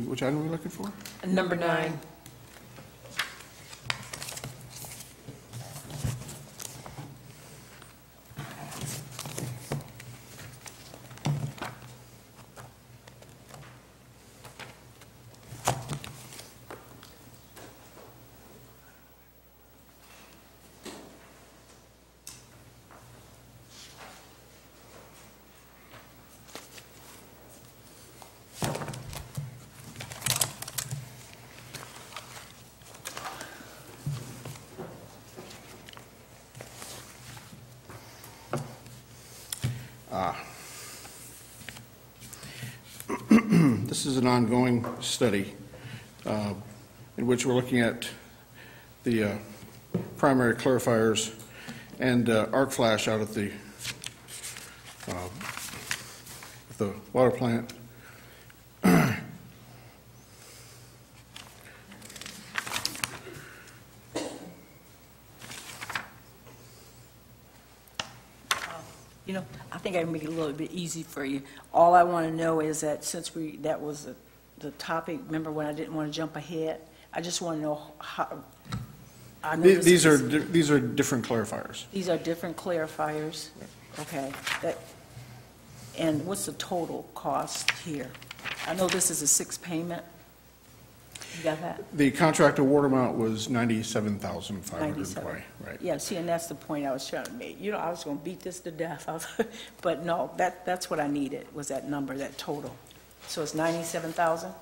Which item are we looking for? Number 9. This is an ongoing study in which we're looking at the primary clarifiers and arc flash out at the water plant. You know, I think I can make it a little bit easy for you. All I want to know is that since that was the topic, remember when I didn't want to jump ahead? I just want to know how. I know These are different clarifiers. These are different clarifiers? Okay. And what's the total cost here? I know this is a 6 payment. You got that? The contract award amount was $97,500. 97. Right. Yeah, see, and that's the point I was trying to make. You know, I was going to beat this to death, but no, that's what I needed, was that number, that total. So it's 97,000?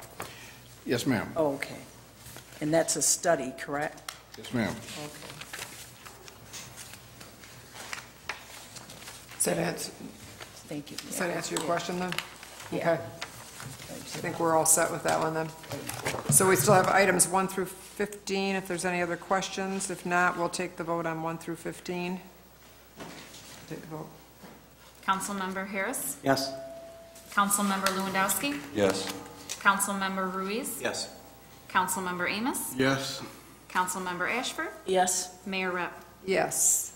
Yes, ma'am. Oh, okay. And that's a study, correct? Yes, ma'am. Okay. Does that answer, Thank you. does that answer your question then? Yeah. Okay. I think we're all set with that one then. So we still have items 1 through 15, if there's any other questions. If not, we'll take the vote on 1 through 15. Take the vote. Councilmember Harris? Yes? Councilmember Lewandowski? Yes. Councilmember Ruiz? Yes. Councilmember Amos? Yes. Councilmember Ashford? Yes? Mayor Rep? Yes.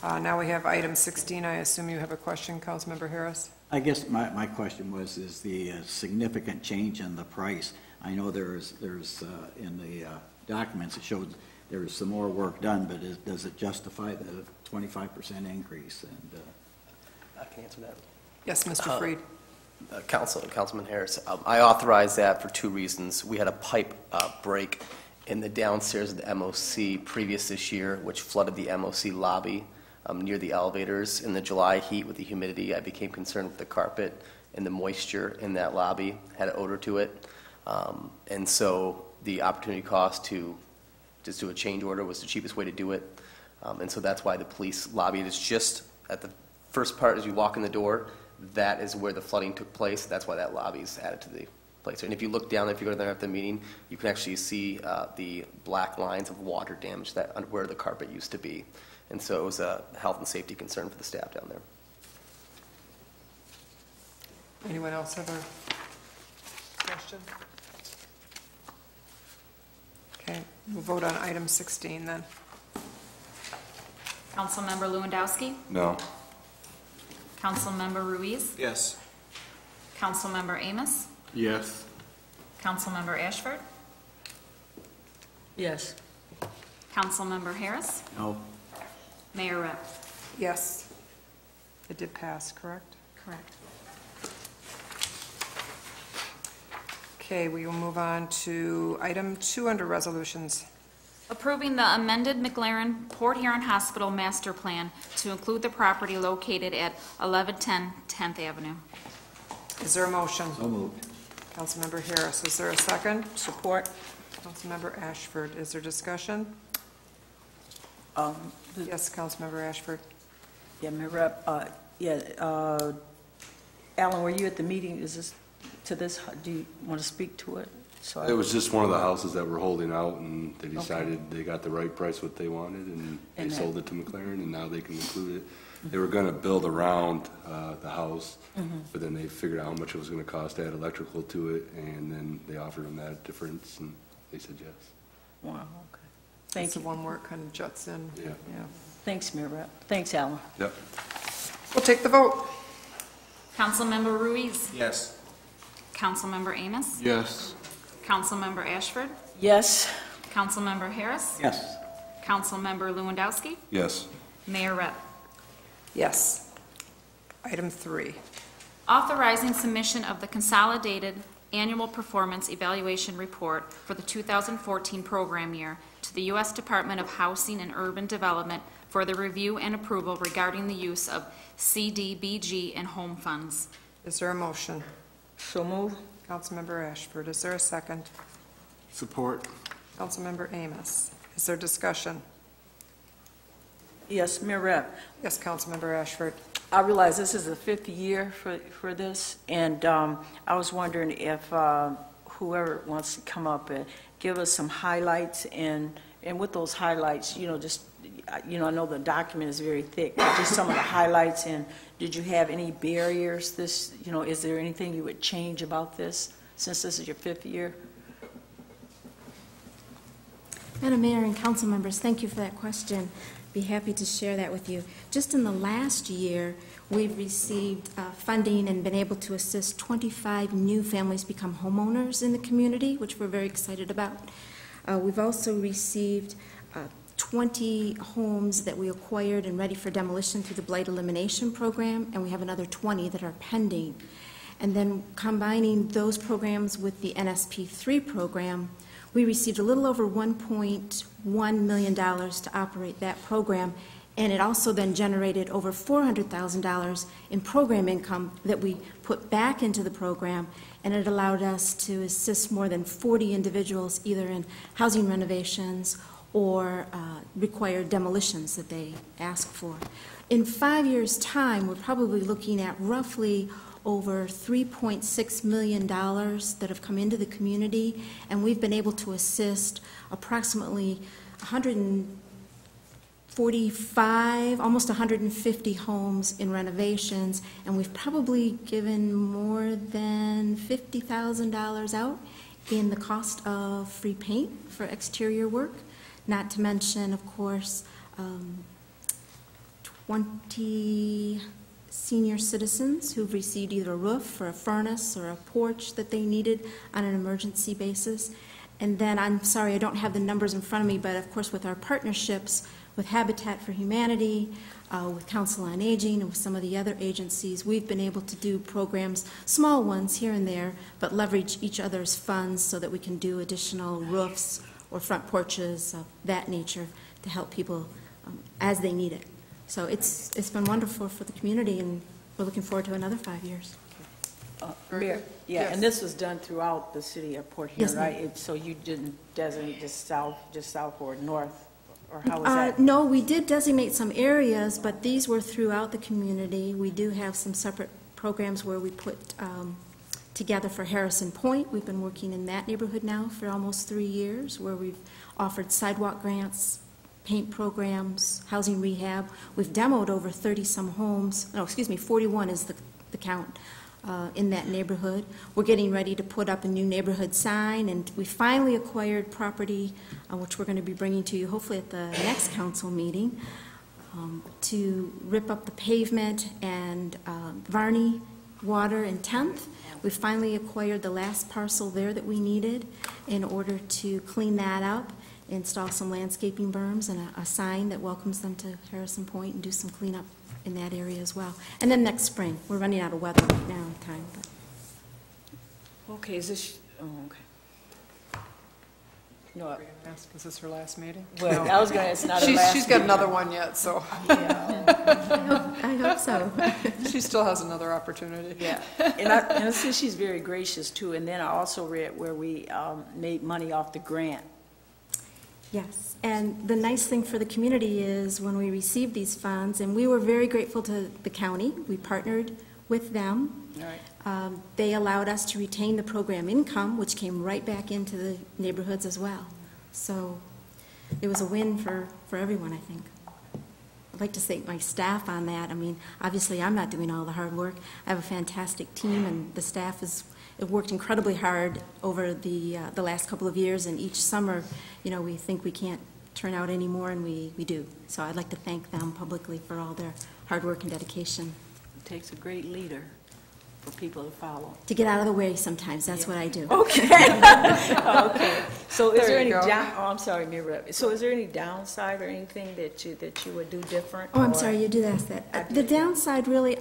Now we have item 16. I assume you have a question, Councilmember Harris? I guess my question was, is the significant change in the price? I know there's in the documents, it showed there was some more work done, but does it justify the 25% increase? And I can answer that. Yes, Mr. Freed. Councilman Harris, I authorized that for 2 reasons. We had a pipe break in the downstairs of the MOC previous this year, which flooded the MOC lobby near the elevators. In the July heat with the humidity, I became concerned with the carpet and the moisture in that lobby, had an odor to it. And so the opportunity cost to just do a change order was the cheapest way to do it. And so that's why the police lobby is just at the first part as you walk in the door. That is where the flooding took place. That's why that lobby is added to the place. And if you look down, if you go there after the meeting, you can actually see the black lines of water damage where the carpet used to be. And so it was a health and safety concern for the staff down there. Anyone else have a question? Okay, we'll vote on item 16 then. Councilmember Lewandowski? No. Councilmember Ruiz? Yes. Councilmember Amos? Yes. Councilmember Ashford? Yes. Councilmember Harris? no, Mayor Rep? Yes. It did pass, correct? Correct. Okay, we will move on to item 2 under resolutions. Approving the amended McLaren Port Huron Hospital Master Plan to include the property located at 1110 10th Avenue. Is there a motion? so moved. Councilmember Harris, is there a second? Support? Councilmember Ashford, is there discussion? Yes, Councilmember Ashford. Yeah, Mayor Rep, Alan, were you at the meeting? Is this, do you want to speak to it? So It was just one of the houses that were holding out, and they decided they got the right price what they wanted, and they And sold it to McLaren, and now they can include it. They were gonna build around the house, but then they figured out how much it was gonna cost to add electrical to it, and then they offered them that difference, and they said yes. Wow, okay. Thank It's the you. one where it kind of juts in. Yeah. Thanks, Mayor Rep. Thanks, Alan. Yep. We'll take the vote. Councilmember Ruiz? Yes. Councilmember Amos? Yes. Councilmember Ashford? Yes? Councilmember Harris? Yes, Councilmember Lewandowski? Yes. Mayor Rep? Yes. Item 3. Authorizing submission of the consolidated annual performance evaluation report for the 2014 program year to the U.S. Department of Housing and Urban Development for the review and approval regarding the use of CDBG and home funds. Is there a motion? So move? Councilmember Ashford, is there a second? Support. Councilmember Amos, is there discussion? Yes, Mayor Rep. Yes, Councilmember Ashford. I realize this is the 5th year for this, and I was wondering if whoever wants to come up and give us some highlights, and with those highlights, just, I know the document is very thick, but just some of the highlights, and did you have any barriers this, is there anything you would change about this, since this is your 5th year? Madam Mayor and council members, thank you for that question. Be happy to share that with you. Just in the last year, we've received funding and been able to assist 25 new families become homeowners in the community, which we're very excited about. We've also received 20 homes that we acquired and ready for demolition through the Blight Elimination Program, and we have another 20 that are pending. And then combining those programs with the NSP3 program, we received a little over $1.1 million to operate that program, and it also then generated over $400,000 in program income that we put back into the program, and it allowed us to assist more than 40 individuals either in housing renovations or required demolitions that they asked for. In 5 years' time, we're probably looking at roughly over $3.6 million that have come into the community, and we've been able to assist approximately 145, almost 150 homes in renovations, and we've probably given more than $50,000 out in the cost of free paint for exterior work, not to mention, of course, 20 senior citizens who've received either a roof or a furnace or a porch that they needed on an emergency basis. And then, I'm sorry, I don't have the numbers in front of me, but of course with our partnerships with Habitat for Humanity, with Council on Aging, and with some of the other agencies, we've been able to do programs, small ones here and there, but leverage each other's funds so that we can do additional roofs or front porches of that nature to help people as they need it. So it's been wonderful for the community, and we're looking forward to another 5 years. Mayor, yeah, Yes. and this was done throughout the city of Port Huron, Yes, ma'am. right? So you didn't designate just south or north, or how was that? No, we did designate some areas, but these were throughout the community. We do have some separate programs where we put together for Harrison Point. We've been working in that neighborhood now for almost 3 years, where we've offered sidewalk grants, paint programs, housing rehab. We've demoed over 30-some homes. No, excuse me, 41 is the count in that neighborhood. We're getting ready to put up a new neighborhood sign, and we finally acquired property, which we're going to be bringing to you hopefully at the next council meeting, to rip up the pavement and Varney, Water, and 10th. We finally acquired the last parcel there that we needed in order to clean that up, install some landscaping berms and a sign that welcomes them to Harrison Point, and do some cleanup in that area as well. And then next spring, we're running out of weather right now in time. But. Okay, is this, okay. No, Is this her last meeting? well, I was gonna, it's not a last. She's got another one yet, so I hope so. she still has another opportunity. Yeah, and I see she's very gracious too, and then I also read where we made money off the grant. Yes, and the nice thing for the community is when we received these funds, and we were very grateful to the county, we partnered with them. All right. They allowed us to retain the program income, which came right back into the neighborhoods as well. So it was a win for everyone, I think. I'd like to thank my staff on that. I mean, obviously I'm not doing all the hard work. I have a fantastic team, and the staff it worked incredibly hard over the last couple of years, and each summer, we think we can't turn out any more, and we do. So I'd like to thank them publicly for all their hard work and dedication. It takes a great leader for people to follow. To get out of the way sometimes, that's what I do. Okay. Okay. So is there any you go. I'm sorry, Mayor Rep. So is there any downside or anything that you would do different? Oh, I'm or- sorry, you did ask that. The downside really,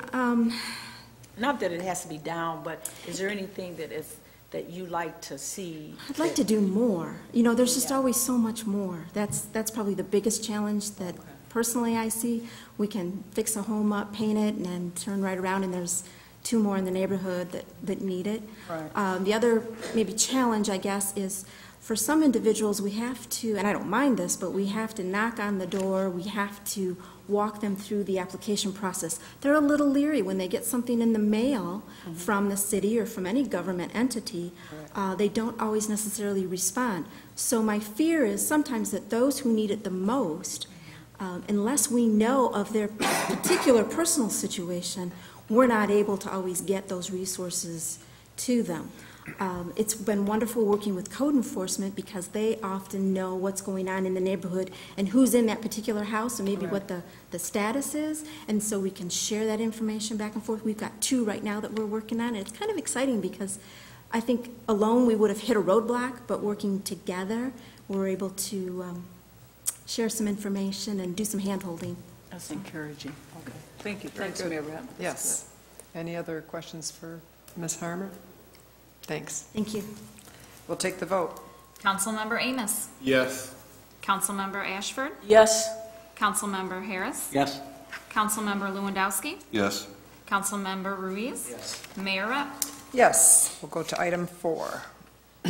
Not that it has to be down, but is there anything that you like to see? I'd like to do more. There's just always so much more. That's probably the biggest challenge that personally I see. We can fix a home up, paint it, and then turn right around, and there's 2 more in the neighborhood that need it. Right. The other maybe challenge, I guess, is for some individuals we have to, and I don't mind this, but we have to knock on the door, we have to walk them through the application process. They're a little leery when they get something in the mail from the city or from any government entity. They don't always necessarily respond. So my fear is sometimes that those who need it the most, unless we know of their particular personal situation, we're not able to always get those resources to them. It's been wonderful working with code enforcement because they often know what's going on in the neighborhood and who's in that particular house and maybe what the status is. And so we can share that information back and forth. We've got 2 right now that we're working on. And it's kind of exciting because I think alone we would have hit a roadblock, but working together, we're able to share some information and do some hand-holding. That's encouraging. Okay. Thank you. Thanks, good. Mayor Rapp. Yes. Any other questions for Ms. Harmer? Thanks. Thank you. We'll take the vote. Councilmember Amos. Yes. Councilmember Ashford. Yes. Councilmember Harris. Yes? Councilmember Lewandowski. Yes. Councilmember Ruiz. Yes. Mayor Rep. Yes. We'll go to item 4.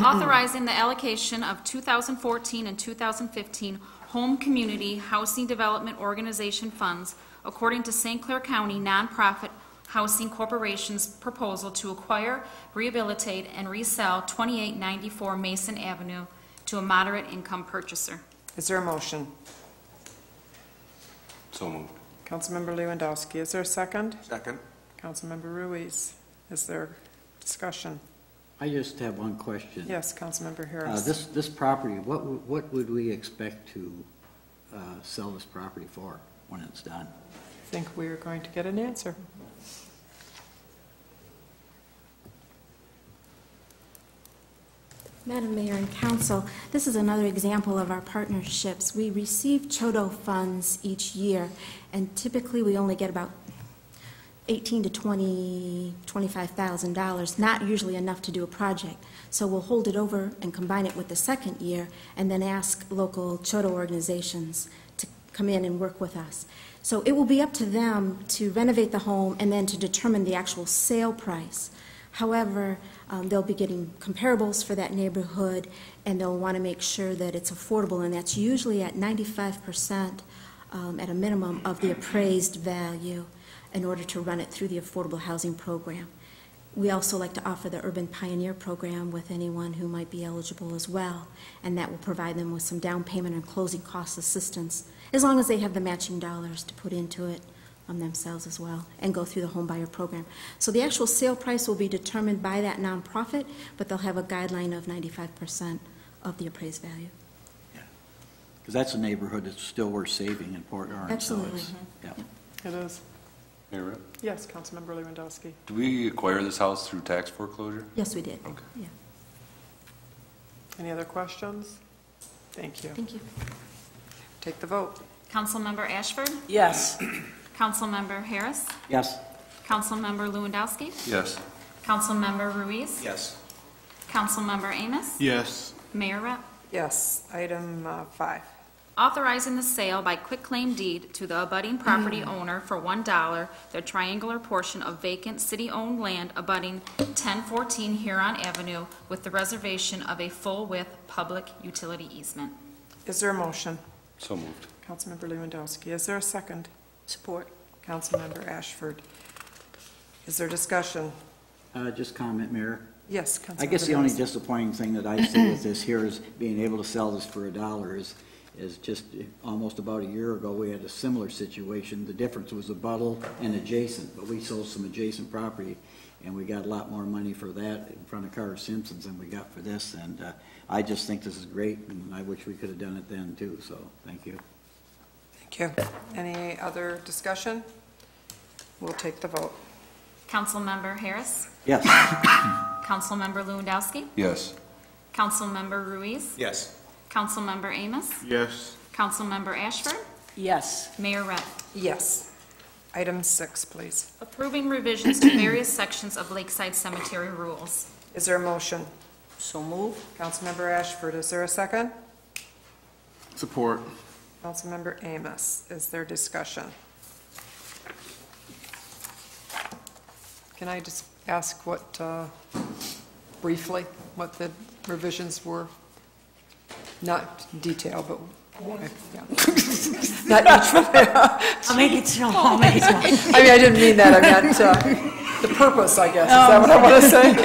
Authorizing the allocation of 2014 and 2015 Home Community Housing Development Organization funds according to St. Clair County Nonprofit Housing Corporation's proposal to acquire, rehabilitate, and resell 2894 Mason Avenue to a moderate income purchaser. Is there a motion? So moved. Councilmember Lewandowski, is there a second? Second. Councilmember Ruiz, is there discussion? I just have one question. Yes, Councilmember Harris. This property, what would we expect to sell this property for when it's done? I think we are going to get an answer. Madam Mayor and Council, this is another example of our partnerships. We receive CHODO funds each year, and typically we only get about $18,000 to $25,000, not usually enough to do a project. So we'll hold it over and combine it with the second year, and then ask local CHODO organizations to come in and work with us. So it will be up to them to renovate the home and then to determine the actual sale price. However, they'll be getting comparables for that neighborhood, and they'll want to make sure that it's affordable, and that's usually at 95% at a minimum of the appraised value in order to run it through the affordable housing program. We also like to offer the Urban Pioneer program with anyone who might be eligible as well, and that will provide them with some down payment and closing cost assistance, as long as they have the matching dollars to put into it themselves as well, and go through the home buyer program. So the actual sale price will be determined by that nonprofit, but they'll have a guideline of 95% of the appraised value. Because that's a neighborhood that's still worth saving in Port Orange. Absolutely. So it's, It is. Mayor Rep, Yes, Councilmember Lewandowski. do we acquire this house through tax foreclosure? Yes, we did. Okay. Yeah. Any other questions? Thank you. Thank you. Take the vote. Councilmember Ashford. Yes. Councilmember Harris. Yes? Councilmember Lewandowski. Yes. Councilmember Ruiz. Yes. Councilmember Amos. Yes. Mayor Rep. Yes. Item 5. Authorizing the sale by quitclaim deed to the abutting property owner for $1 the triangular portion of vacant city-owned land abutting 1014 Huron Avenue with the reservation of a full-width public utility easement. Is there a motion? So moved. Councilmember Lewandowski, is there a second? Support. Councilmember Ashford. Is there discussion? Just comment, Mayor. Yes, Councilmember I guess the only Harris. disappointing thing that I see with this here is being able to sell this for $1 is just almost about a year ago, we had a similar situation. The difference was a Buttle and adjacent, but we sold some adjacent property, and we got a lot more money for that in front of Carter Simpson's than we got for this, and I just think this is great, and I wish we could have done it then, too, so thank you. Thank you. Any other discussion? We'll take the vote. Councilmember Harris. Yes. Councilmember Lewandowski. Yes. Councilmember Ruiz. Yes. Councilmember Amos. Yes. Councilmember Ashford. Yes. Mayor Rep. Yes. Item 6, please. Approving revisions to various sections of Lakeside Cemetery rules. Is there a motion? So move. Councilmember Ashford, is there a second? Support. Councilmember Amos, is there discussion? Can I just ask what, briefly, what the revisions were? Not detail, but Not each one. I'll make it snow, I'll make it snow. I mean, I didn't mean that, I meant the purpose, I guess, is that what I want to say?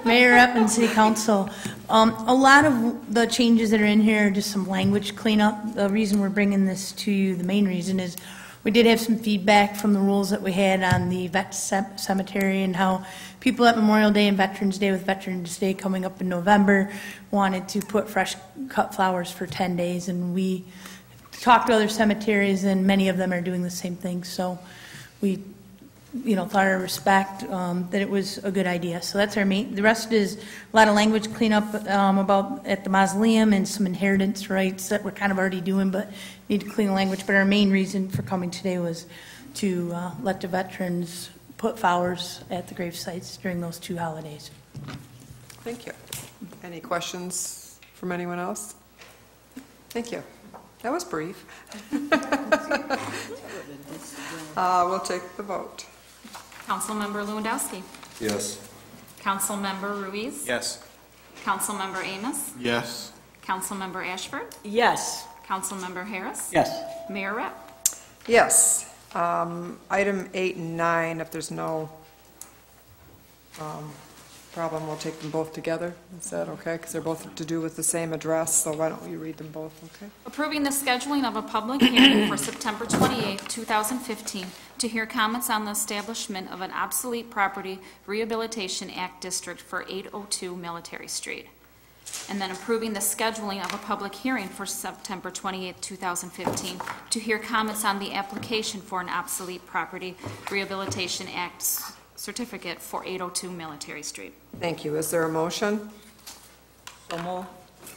Mayor, Rep, and City Council, a lot of the changes that are in here are just some language cleanup. The reason we're bringing this to you, the main reason is we did have some feedback from the rules that we had on the vet cemetery and how people at Memorial Day and Veterans Day, with Veterans Day coming up in November, wanted to put fresh cut flowers for 10 days. And we talked to other cemeteries, and many of them are doing the same thing. So we, thought out of respect that it was a good idea. So that's our main. The rest is a lot of language cleanup about at the mausoleum and some inheritance rights that we're kind of already doing, but need to clean the language. But our main reason for coming today was to let the veterans put flowers at the grave sites during those 2 holidays. Thank you. Any questions from anyone else? Thank you. That was brief. We'll take the vote. Councilmember Lewandowski. Yes. Councilmember Ruiz. Yes. Councilmember Amos. Yes. Councilmember Ashford. Yes. Councilmember Harris. Yes. Mayor Rep. Yes. Item 8 and 9, if there's no problem, we'll take them both together. Is that okay? Because they're both to do with the same address, so why don't you read them both, okay? Approving the scheduling of a public hearing for September 28, 2015, to hear comments on the establishment of an obsolete property rehabilitation act district for 802 Military Street. And then approving the scheduling of a public hearing for September 28, 2015, to hear comments on the application for an obsolete property rehabilitation act certificate for 802 Military Street. Thank you. Is there a motion? So moved.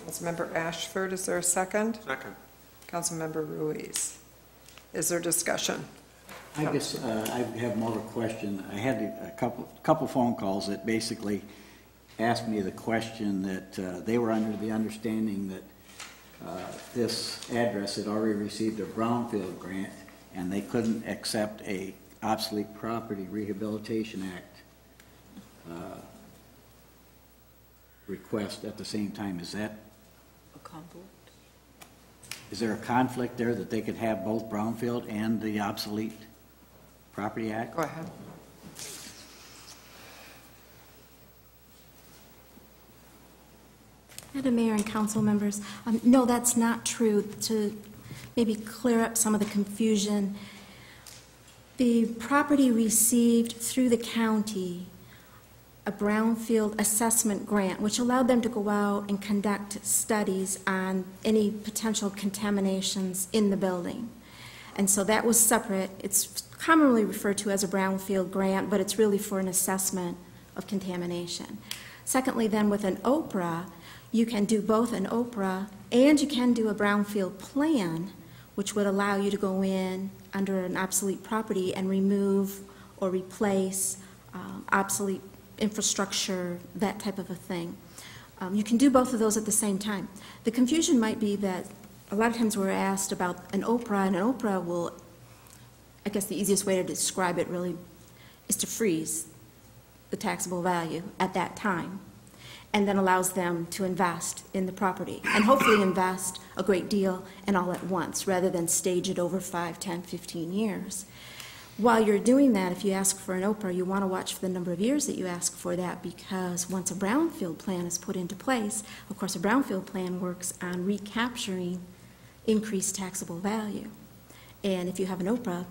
Councilmember Ashford, is there a second? Second. Councilmember Ruiz. Is there discussion? I guess I have more of a question. I had a couple phone calls that basically asked me the question that they were under the understanding that this address had already received a brownfield grant and they couldn't accept a obsolete property rehabilitation act request at the same time. Is that A conflict? Is there a conflict there that they could have both brownfield and the obsolete property act? Go ahead. Madam Mayor and council members, no, that's not true. To maybe clear up some of the confusion, the property received through the county a brownfield assessment grant, which allowed them to go out and conduct studies on any potential contaminations in the building. And so that was separate. It's commonly referred to as a brownfield grant, but it's really for an assessment of contamination. Secondly, then, with an OPRA, you can do both an OPRA and you can do a brownfield plan, which would allow you to go in under an obsolete property and remove or replace obsolete infrastructure, that type of a thing. You can do both of those at the same time. The confusion might be that a lot of times we're asked about an OPRA, and an OPRA will, I guess the easiest way to describe it really is to freeze the taxable value at that time, and then allows them to invest in the property, and hopefully invest a great deal and all at once, rather than stage it over 5, 10, 15 years. While you're doing that, if you ask for an OPRA, you want to watch for the number of years that you ask for that, because once a brownfield plan is put into place, of course, a brownfield plan works on recapturing increased taxable value. And if you have an OPRA,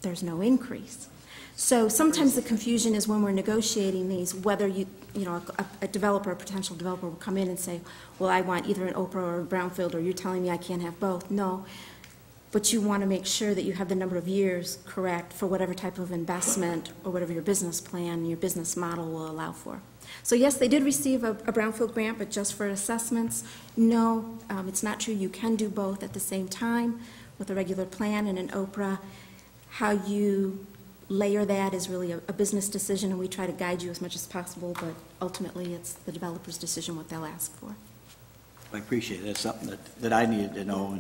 there's no increase. So sometimes the confusion is when we're negotiating these, whether a developer, a potential developer will come in and say, well, I want either an OPRA or a brownfield, or you're telling me I can't have both. No. But you want to make sure that you have the number of years correct for whatever type of investment or whatever your business plan, your business model will allow for. So yes, they did receive a brownfield grant, but just for assessments. No, it's not true. You can do both at the same time with a regular plan and an OPRA. How you layer that is really a business decision, and we try to guide you as much as possible, but ultimately it's the developer's decision what they'll ask for. I appreciate it. That's something that I needed to know,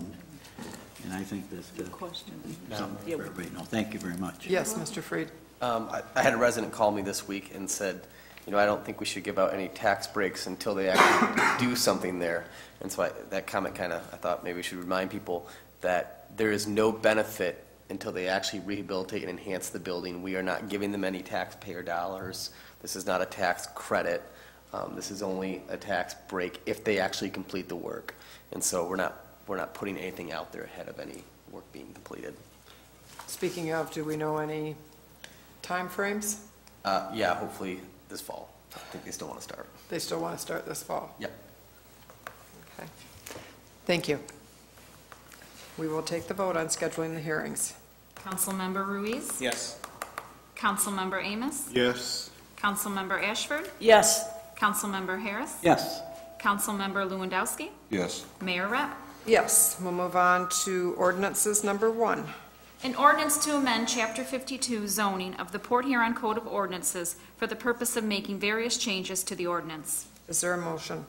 and I think that's something for everybody to know. Thank you very much. Yes, Mr. Freed. I had a resident call me this week and said I don't think we should give out any tax breaks until they actually do something there. And so that comment I thought maybe we should remind people that there is no benefit until they actually rehabilitate and enhance the building. We are not giving them any taxpayer dollars. This is not a tax credit. This is only a tax break if they actually complete the work. And so we're not putting anything out there ahead of any work being completed. Speaking of, do we know any timeframes? Yeah, hopefully this fall. I think they still want to start. They still want to start this fall? Yep. Okay. Thank you. We will take the vote on scheduling the hearings. Councilmember Ruiz? Yes. Councilmember Amos? Yes. Councilmember Ashford? Yes. Councilmember Harris? Yes. Councilmember Lewandowski? Yes. Mayor Rep? Yes, we'll move on to ordinances number 1. An ordinance to amend Chapter 52 zoning of the Port Huron Code of Ordinances for the purpose of making various changes to the ordinance. Is there a motion?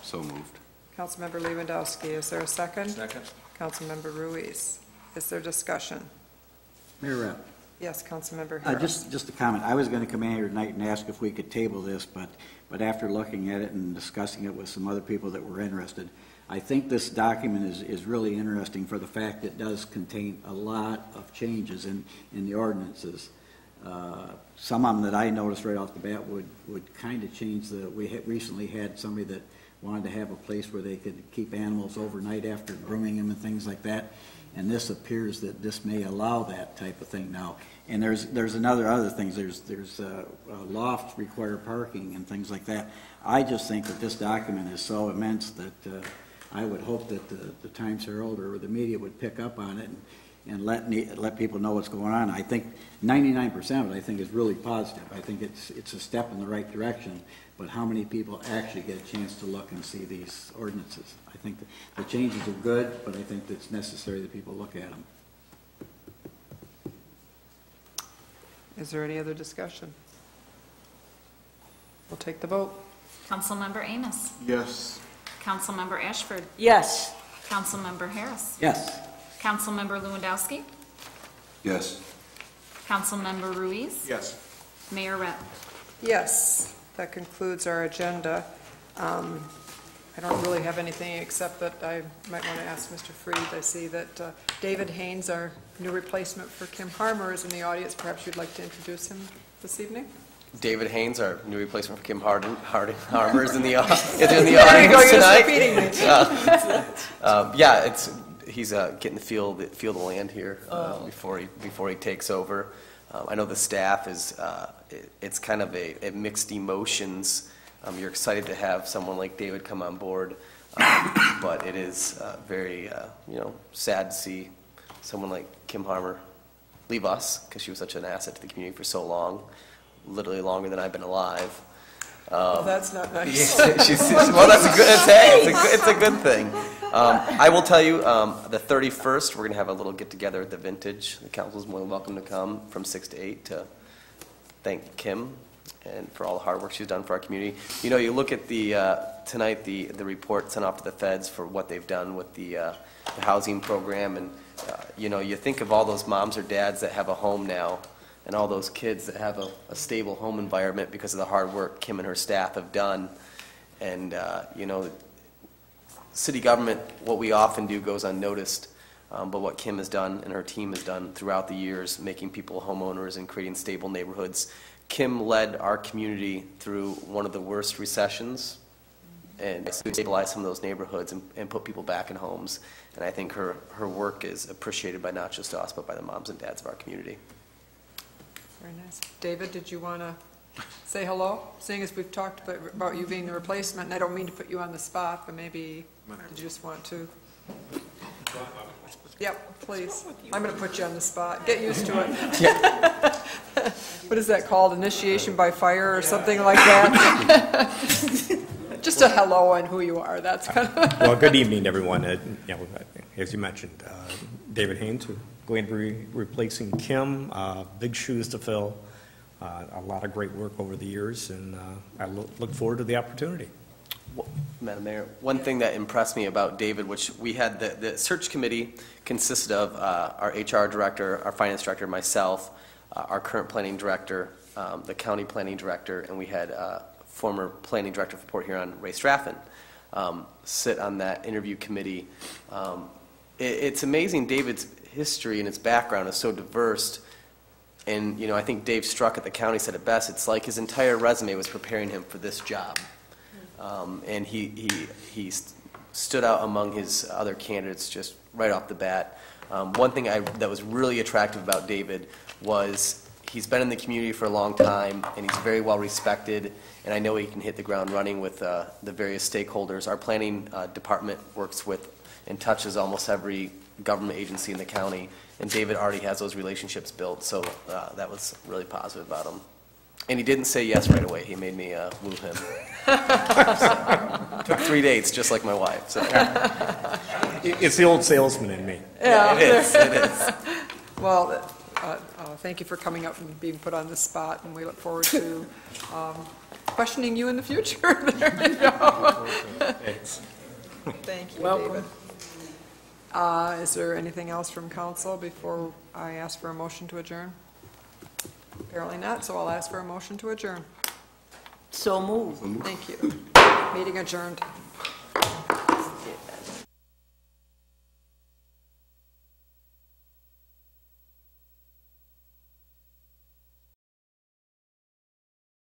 So moved. Councilmember Lewandowski, is there a second? Second. Councilmember Ruiz. Is there discussion? Mayor Rep. Yes, Councilmember Harris. Just a comment. I was going to come in here tonight and ask if we could table this, but after looking at it and discussing it with some other people that were interested, I think this document is really interesting for the fact that it does contain a lot of changes in the ordinances. Some of them that I noticed right off the bat would kind of change we recently had somebody that wanted to have a place where they could keep animals overnight after grooming them and things like that. And this appears that this may allow that type of thing now. And there's other things. There's lofts require parking and things like that. I just think that this document is so immense that I would hope that the Times Herald or the media would pick up on it and let people know what's going on. I think 99% of it, I think, is really positive. I think it's a step in the right direction. But how many people actually get a chance to look and see these ordinances? I think the changes are good, but I think it's necessary that people look at them. Is there any other discussion? We'll take the vote. Councilmember Amos? Yes. Councilmember Ashford? Yes. Councilmember Harris? Yes. Councilmember Lewandowski? Yes. Councilmember Ruiz? Yes. Mayor Rep? Yes, that concludes our agenda. I don't really have anything except that I might want to ask Mr. Freed. I see that David Haynes, our new replacement for Kim Harmer, is in the audience. Perhaps you'd like to introduce him this evening? David Haynes, our new replacement for Kim Harmer, is in the audience tonight. Yeah, he's getting the feel of the land here before he takes over. I know the staff it's kind of a mixed emotions. You're excited to have someone like David come on board, but it is very sad to see someone like Kim Harmer leave us because she was such an asset to the community for so long, literally longer than I've been alive. Well, that's not nice. Well, that's a good. It's a good thing. I will tell you, the 31st, we're going to have a little get-together at the Vintage. The council's more than welcome to come from 6 to 8 to thank Kim and for all the hard work she's done for our community. You look at tonight, the report sent off to the feds for what they've done with the housing program, and you think of all those moms or dads that have a home now, and all those kids that have a stable home environment because of the hard work Kim and her staff have done. And, city government, what we often do goes unnoticed, but what Kim has done and her team has done throughout the years, making people homeowners and creating stable neighborhoods. Kim led our community through one of the worst recessions and stabilized some of those neighborhoods and put people back in homes. And I think her work is appreciated by not just us, but by the moms and dads of our community. Very nice. David, did you want to say hello? Seeing as we've talked about you being the replacement, and I don't mean to put you on the spot, but maybe did you just want to? Yep, please. I'm going to put you on the spot. Get used to it. Yeah. What is that called? Initiation by fire or something like that? Just a hello and who you are. That's kind of. Well, good evening, everyone. As you mentioned, David Haynes, going to be replacing Kim. Big shoes to fill. A lot of great work over the years, and I look forward to the opportunity. Madam Mayor, one thing that impressed me about David, which we had, the search committee consisted of our HR director, our finance director, myself, our current planning director, the county planning director, and we had former planning director for Port Huron, Ray Straffen, sit on that interview committee. It's amazing David's history and his background is so diverse. And, I think Dave Struck at the county said it best. It's like his entire resume was preparing him for this job. And he stood out among his other candidates just right off the bat. One thing that was really attractive about David was he's been in the community for a long time, and he's very well respected, and I know he can hit the ground running with the various stakeholders. Our planning department works with and touches almost every government agency in the county, and David already has those relationships built, so that was really positive about him. And he didn't say yes right away. He made me woo him. So, took 3 dates, just like my wife. So. It's the old salesman in me. Yeah, it is. Well, thank you for coming up and being put on the spot, and we look forward to questioning you in the future. There you go. Thanks. Thank you, Welcome. David. Is there anything else from council before I ask for a motion to adjourn? Apparently not, so I'll ask for a motion to adjourn. So moved. Thank you. Meeting adjourned.